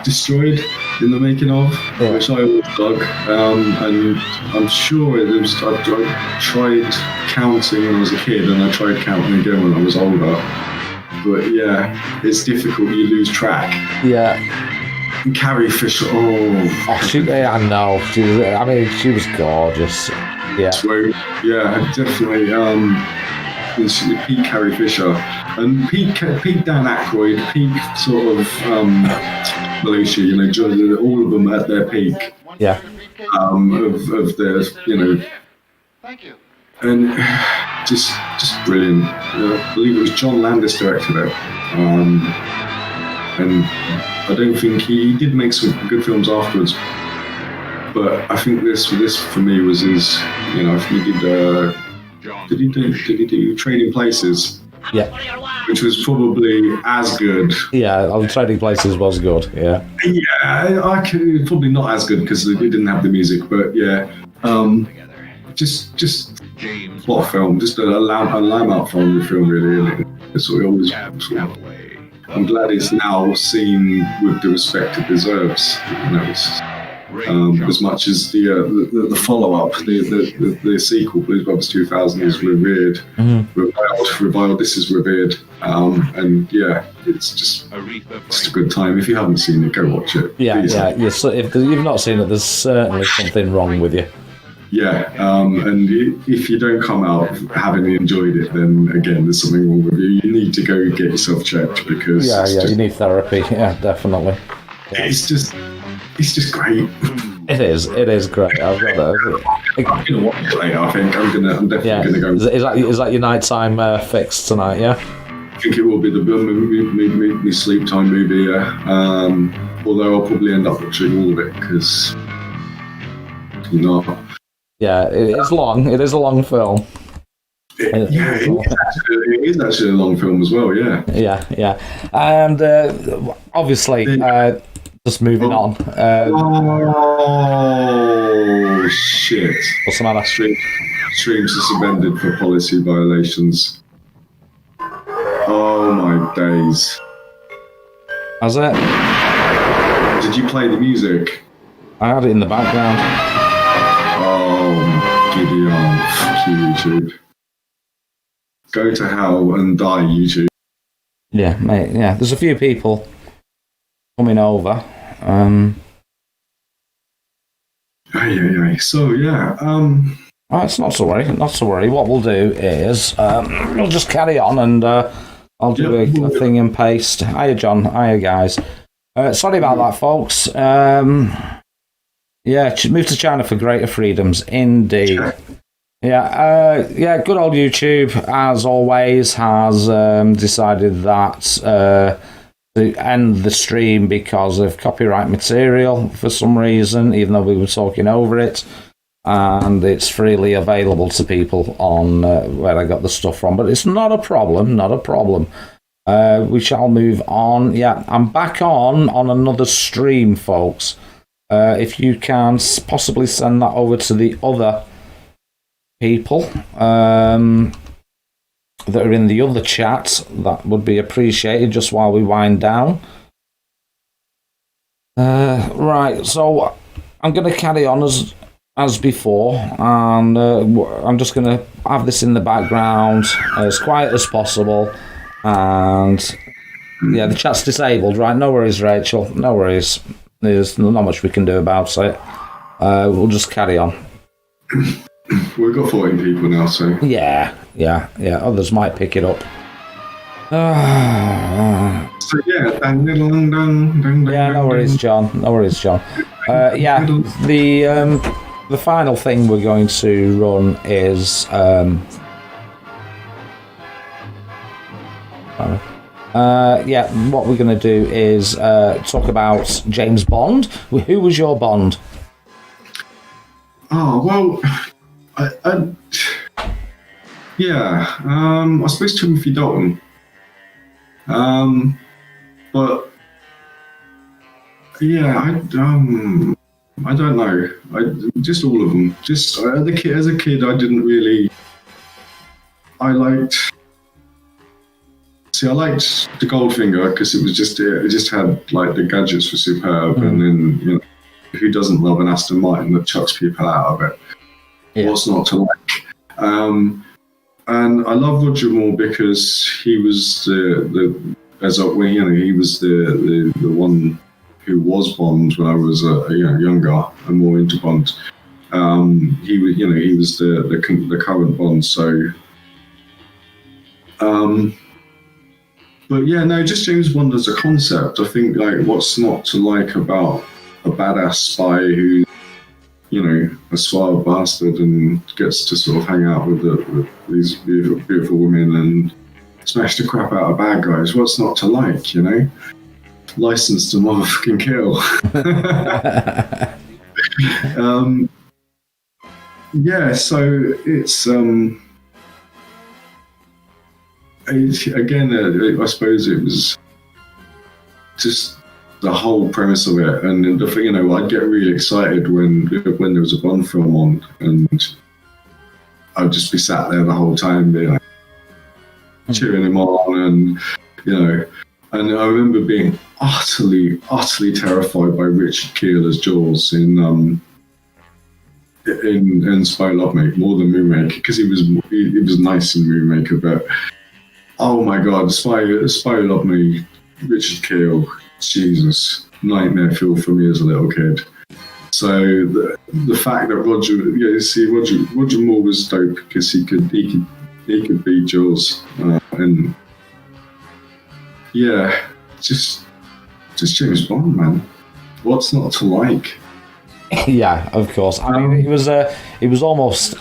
destroyed in the making of, which I always dug, and I'm sure I tried counting when I was a kid, and I tried counting again when I was older. But it's difficult. You lose track. Yeah. And Carrie Fisher. I know. She was gorgeous. Yeah. So, definitely. Peak Carrie Fisher and peak Dan Aykroyd, peak sort of Belushi. All of them at their peak. Yeah. Of their, Thank you. And just brilliant. I believe it was John Landis directed it, and I don't think he did make some good films afterwards. But I think this for me was his. I think he did do Trading Places? Yeah. Which was probably as good. Yeah, Trading Places was good. Yeah. Yeah, I could probably not as good because it didn't have the music, but just what a film, just a lamb out film really, and it's always I'm glad it's now seen with the respect it deserves. You know, as much as the follow-up, the sequel, Blues Brothers 2000, is revered, reviled. This is revered, and yeah, it's just a good time. If you haven't seen it, go watch it. Yeah, please. yeah. If you've not seen it, there's certainly something wrong with you. Yeah, and if you don't come out having enjoyed it, then again, there's something wrong with you. You need to go get yourself checked because you need therapy. Yeah, definitely. Yeah. It's just great. It is great. I've got that. I'm gonna watch it later. I think I'm definitely gonna go. Is that your nighttime fix tonight? Yeah. I think it will be the sleep time movie. Yeah. Although I'll probably end up watching all of it because Yeah, it's long. It is a long film. It is actually a long film as well. Yeah. Yeah. And obviously, just moving on. Oh shit! What's the matter? Streams suspended for policy violations. Oh my days! Has it? Did you play the music? I had it in the background. Oh, Gideon, fuck you, YouTube. Go to hell and die, YouTube. Yeah, mate. Yeah, there's a few people coming over. So yeah. It's not to worry. Not to worry. What we'll do is we'll just carry on, and I'll do a thing and paste. Hiya, John. Hiya, guys. Sorry about that, folks. Move to China for greater freedoms, indeed. Yeah, good old YouTube, as always, has decided that to end the stream because of copyright material for some reason, even though we were talking over it, and it's freely available to people on where I got the stuff from. But it's not a problem, we shall move on. Yeah, I'm back on another stream, folks. If you can possibly send that over to the other people that are in the other chat, that would be appreciated just while we wind down. Right, so I'm going to carry on as before, and I'm just going to have this in the background as quiet as possible. And yeah, the chat's disabled, right? No worries, Rachel, no worries. There's not much we can do about it. We'll just carry on. We've got 14 people now, so... Yeah. Others might pick it up. So, yeah. Yeah, no worries, John. The final thing we're going to run is... what we're going to do is talk about James Bond. Who was your Bond? Oh, well... I suppose Timothy Dalton. But yeah, I don't know. Just all of them. Just as a kid, I didn't really. I liked the Goldfinger because it just had like the gadgets were superb, and then who doesn't love an Aston Martin that chucks people out of it? Yeah. What's not to like? And I love Roger Moore because he was he was the one who was Bond when I was younger and more into Bond. He was the current Bond. So, but yeah, no, just James Bond as a concept. I think like what's not to like about a badass spy who, a suave bastard and gets to sort of hang out with these beautiful women and smash the crap out of bad guys. What's not to like, License to motherfucking kill. So it's I suppose it was just the whole premise of it, and the thing, I'd get really excited when there was a Bond film on, and I'd just be sat there the whole time, being like, cheering him on, and And I remember being utterly terrified by Richard Keel as Jaws in Spy Love Me more than Moonraker, because he was nice in Moonraker, but oh my god, Spy Love Me, Richard Keel, Jesus, nightmare fuel for me as a little kid. So the fact that Roger Moore was dope because he could beat Jaws, and yeah, just James Bond, man. What's not to like? Yeah, of course. I mean, it was almost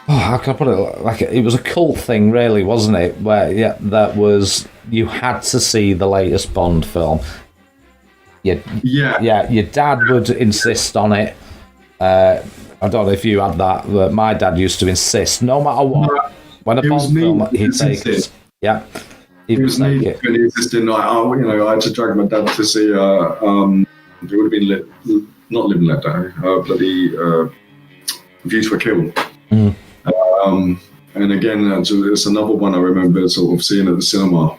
how can I put it? Like, it was a cult thing, really, wasn't it? Where you had to see the latest Bond film. Your dad would insist on it. I don't know if you had that, but my dad used to insist, no matter what. When a Bond film, he'd take it. Yeah. It was me when he insisted, like, I had to drag my dad to see, it would have been not Live and Let Die, bloody View to a Kill. Mm. And again, it's another one I remember sort of seeing at the cinema.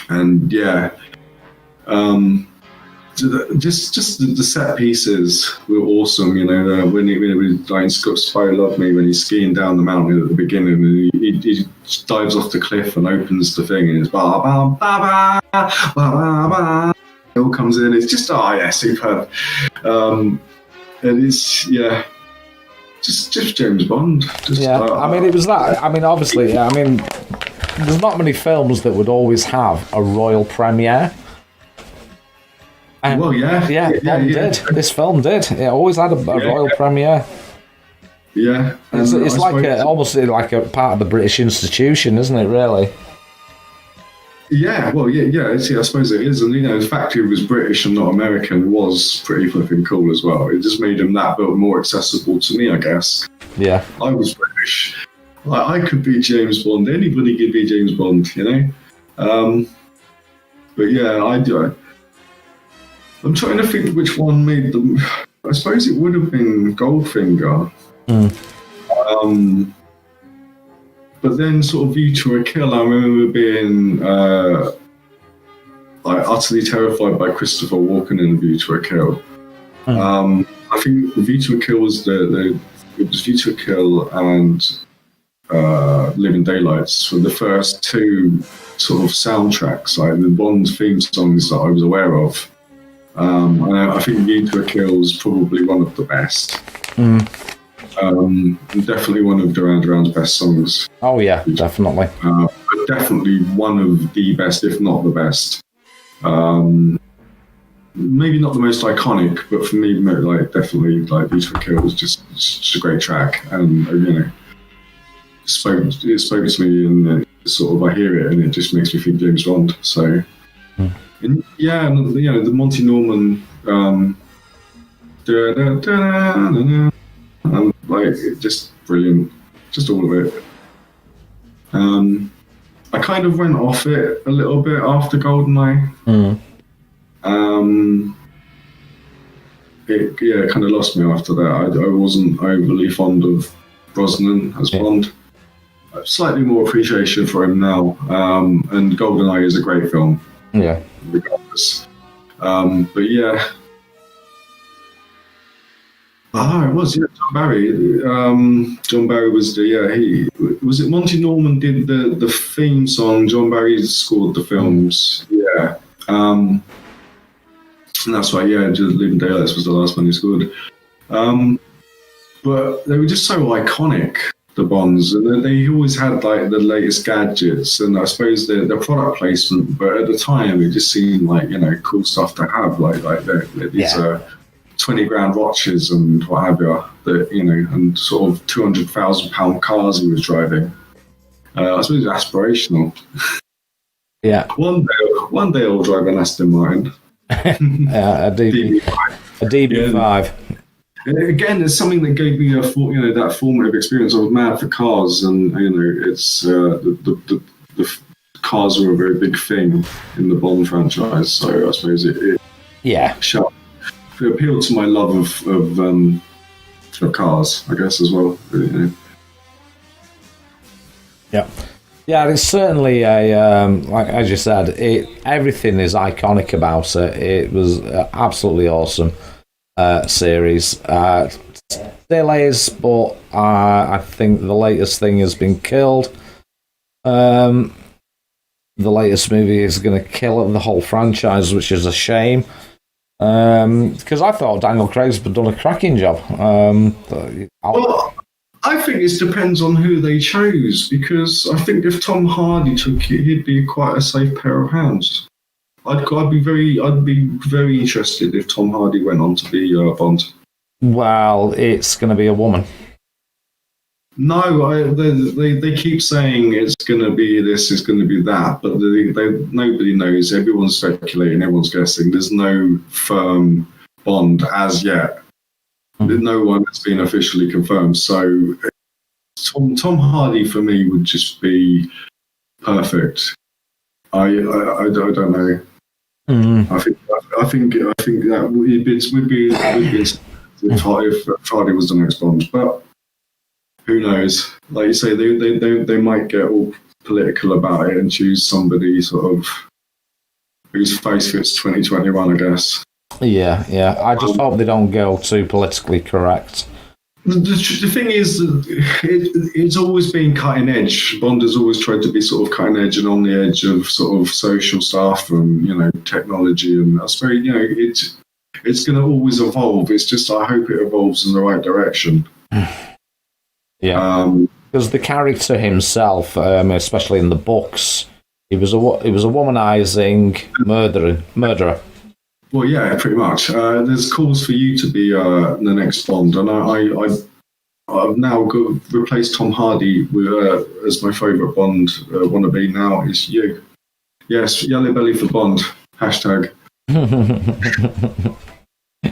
And yeah, just the set pieces were awesome. When he like Spy Love Me, when he's skiing down the mountain at the beginning, and he dives off the cliff and opens the thing, and it's ba ba ba ba ba ba ba. It all comes in. It's just superb. And it's just James Bond. I mean, it was that. I mean, obviously, there's not many films that would always have a royal premiere. And Bond did. This film did. It always had a royal premiere. Yeah, it's like almost like a part of the British institution, isn't it? Really. Yeah, well, I suppose it is, and the fact he was British and not American was pretty flipping cool as well. It just made him that bit more accessible to me, I guess. Yeah, I was British. I could be James Bond. Anybody could be James Bond, But yeah, I do. I'm trying to think which one made them. I suppose it would have been Goldfinger. But then sort of View to a Kill, I remember being utterly terrified by Christopher Walken in View to a Kill. I think View to a Kill was it was View to a Kill and Living Daylights were the first two sort of soundtracks, like the Bond theme songs that I was aware of. And I think View to a Kill is probably one of the best. Definitely one of Duran Duran's best songs. Oh yeah, definitely. But definitely one of the best, if not the best. Maybe not the most iconic, but for me, definitely View to a Kill was just a great track, and it spoke to me, and sort of I hear it, and it just makes me think James Bond. So. And the Monty Norman, just brilliant, just all of it. I kind of went off it a little bit after GoldenEye. It kind of lost me after that. I wasn't overly fond of Brosnan as Bond. Slightly more appreciation for him now, and GoldenEye is a great film. Yeah. Regardless. But yeah. It was, John Barry. John Barry was was it Monty Norman did the theme song, John Barry scored the films. Yeah. And that's right, just Living Daylights was the last one he scored. But they were just so iconic, the Bonds, and they always had like the latest gadgets, and I suppose their product placement. But at the time, it just seemed like cool stuff to have, like these 20 grand watches and what have you, that and sort of £200,000 cars he was driving. I suppose it's aspirational. Yeah. One day I'll drive an Aston Martin. A DB5. Again, it's something that gave me that formative experience. I was mad for cars, and it's the cars were a very big thing in the Bond franchise. So I suppose it appealed to my love of cars, I guess, as well. Yeah. Yeah, it's certainly a like as you said, everything is iconic about it. It was absolutely awesome series. Still is, but I think the latest thing has been killed. The latest movie is going to kill the whole franchise, which is a shame. Because I thought Daniel Craig's done a cracking job. Well, I think it depends on who they chose, because I think if Tom Hardy took it, he'd be quite a safe pair of hands. I'd be very interested if Tom Hardy went on to be Bond. Well, it's going to be a woman. No, they keep saying it's going to be this, it's going to be that, but nobody knows. Everyone's speculating, everyone's guessing. There's no firm Bond as yet. No one has been officially confirmed. So Tom Hardy for me would just be perfect. I don't know. I think that would be if Hardy was the next Bond, but who knows? Like you say, they might get all political about it and choose somebody sort of whose face fits 2021, I guess. Yeah. I just hope they don't go too politically correct. The thing is, it's always been cutting edge. Bond has always tried to be sort of cutting edge and on the edge of sort of social stuff and, technology. And that's very, it's going to always evolve. It's just, I hope it evolves in the right direction. Yeah. Because the character himself, especially in the books, he was a womanizing murderer. Well, yeah, pretty much. There's calls for you to be the next Bond, and I've now replaced Tom Hardy with, as my favourite Bond wannabe now is you. Yes, Yellowbelly for Bond. #.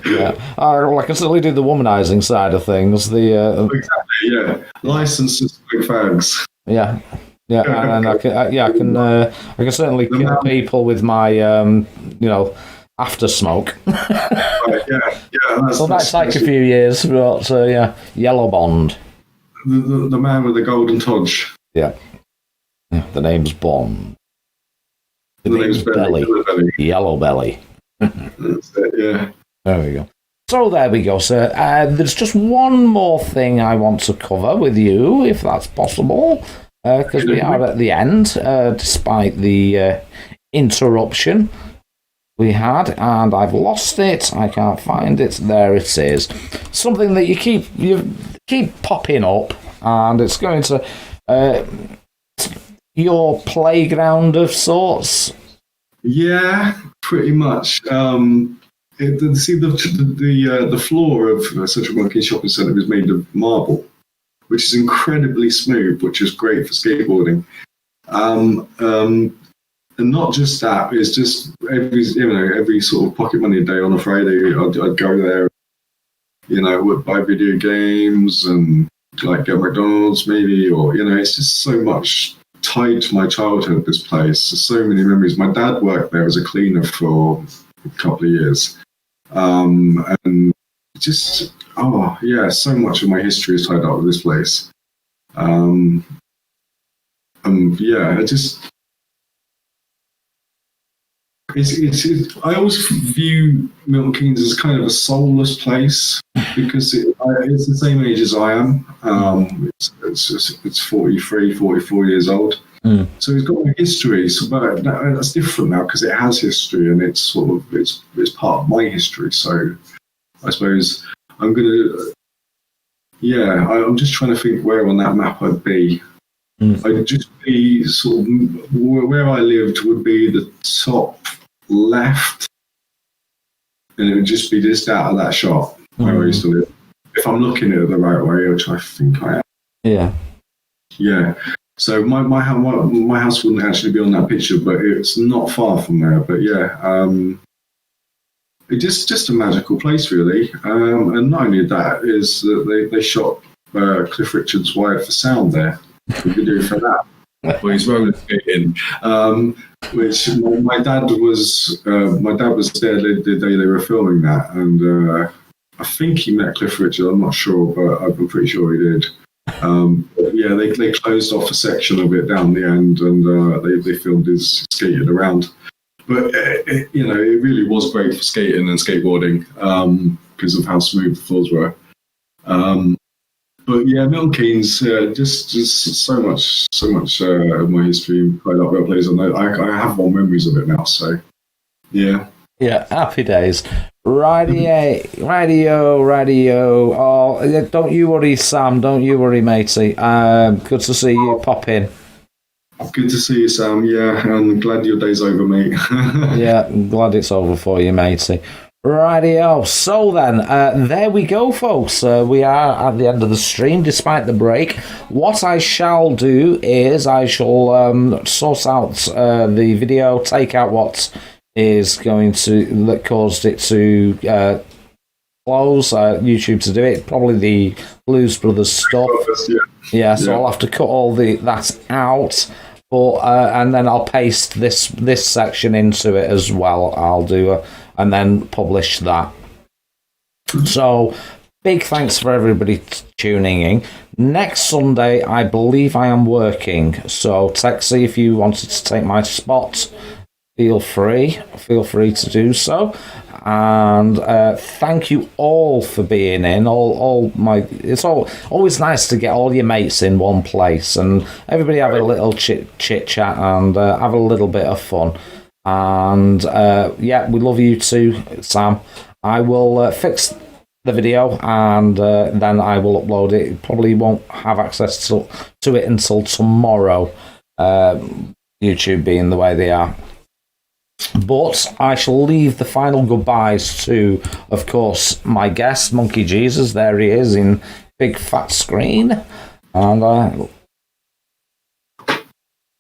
Yeah, I can certainly do the womanizing side of things. Exactly, yeah. Licenses to big fags. Yeah, and I can certainly kill people with my after smoke. Right, yeah. So that take a few years, but Yellow Bond. The man with the golden Fudge. Yeah. The name's Bond. The name's Belly. Yellowbelly. That's it, yeah. There we go. So there we go, sir. There's just one more thing I want to cover with you, if that's possible, because we are at the end, despite the interruption we had, and I've lost it. I can't find it. There it is. Something that you keep popping up, and it's going to your playground of sorts. Yeah, pretty much. The floor of Central Monkey Shopping Centre is made of marble, which is incredibly smooth, which is great for skateboarding. And not just that, it's just every sort of pocket money day on a Friday, I'd go there, would buy video games and like get McDonald's maybe, or, it's just so much tied to my childhood, this place. There's so many memories. My dad worked there as a cleaner for a couple of years. And just, so much of my history is tied up with this place. I always view Milton Keynes as kind of a soulless place because it's the same age as I am. It's 43, 44 years old. So it's got a history, but that's different now because it has history and it's sort of it's part of my history. So I suppose I'm just trying to think where on that map I'd be. I'd just be sort of where I lived would be the top left, and it would just be just out of that shot where I used to live. If I'm looking at it the right way, which I think I am. Yeah. So my house wouldn't actually be on that picture, but it's not far from there. But it's just a magical place, really. And not only that, is that they shot Cliff Richard's Wired for Sound there. The video for that. Well, he's roller skating, which my dad was there the day they were filming that, and I think he met Cliff Richard. I'm not sure, but I'm pretty sure he did. But yeah, they closed off a section of it down the end, and they filmed his skating around. But it really was great for skating and skateboarding because of how smooth the floors were. But yeah, Milton Keynes, just so much of my history played up that place. And I have more memories of it now. So yeah. Yeah, happy days. Radio. Oh, don't you worry, Sam. Don't you worry, matey. Good to see you pop in. Good to see you, Sam. Yeah, I'm glad your day's over, mate. Yeah, I'm glad it's over for you, matey. Radio. So then, there we go, folks. We are at the end of the stream, despite the break. What I shall do is I shall sort out the video, take out what is going to that caused it to close YouTube to do it, probably the Blues Brothers stuff. Yeah, so I'll have to cut all that out, but and then I'll paste this section into it as well. I'll do and then publish that. So big thanks for everybody tuning in. Next Sunday, I believe I am working, so Texie, if you wanted to take my spot, feel free to do so. And thank you all for being in. It's always nice to get all your mates in one place and everybody have a little chit chat and have a little bit of fun. And we love you too, Sam. I will fix the video and then I will upload it. Probably won't have access to it until tomorrow, YouTube being the way they are. But I shall leave the final goodbyes to, of course, my guest, Monkey Jesus. There he is in big fat screen. And I'll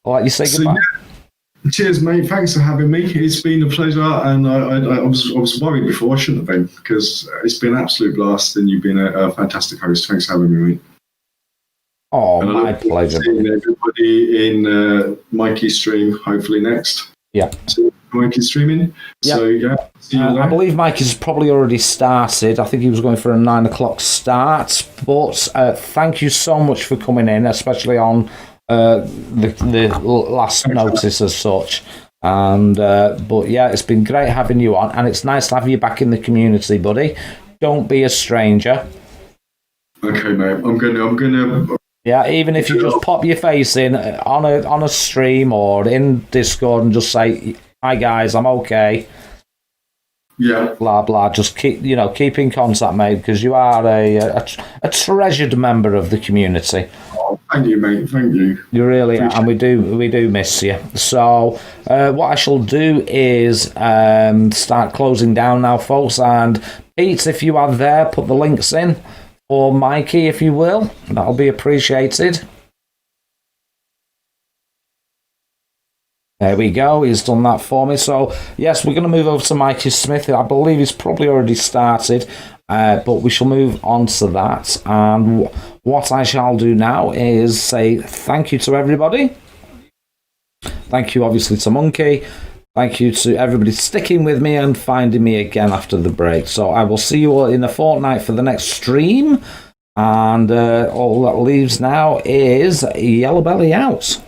let you say goodbye. Cheers, mate. Thanks for having me. It's been a pleasure. And I was worried before. I shouldn't have been, because it's been an absolute blast and you've been a fantastic host. Thanks for having me, mate. Oh, and my pleasure. Seeing everybody in Mikey's stream, hopefully next. Yeah. Mikey's streaming. Yeah. So, yeah. I believe Mikey's probably already started. I think he was going for a 9 o'clock start. But thank you so much for coming in, especially on the last notice as such. And but yeah, it's been great having you on, and it's nice to have you back in the community, buddy. Don't be a stranger. Okay, mate. I'm gonna. Yeah, even if you just pop your face in on a stream or in Discord and just say, "Hi guys, I'm okay." Yeah. Blah blah. Just keep in contact, mate, because you are a treasured member of the community. Oh, thank you, mate. Thank you. You really are, and we do miss you. So what I shall do is start closing down now, folks. And Pete, if you are there, put the links in. Or Mikey, if you will. That'll be appreciated. There we go. He's done that for me. So, yes, we're going to move over to Mikey Smith. I believe he's probably already started. But we shall move on to that. And what I shall do now is say thank you to everybody. Thank you, obviously, to Monkey. Thank you to everybody sticking with me and finding me again after the break. So I will see you all in a fortnight for the next stream. And all that leaves now is Yellowbelly out.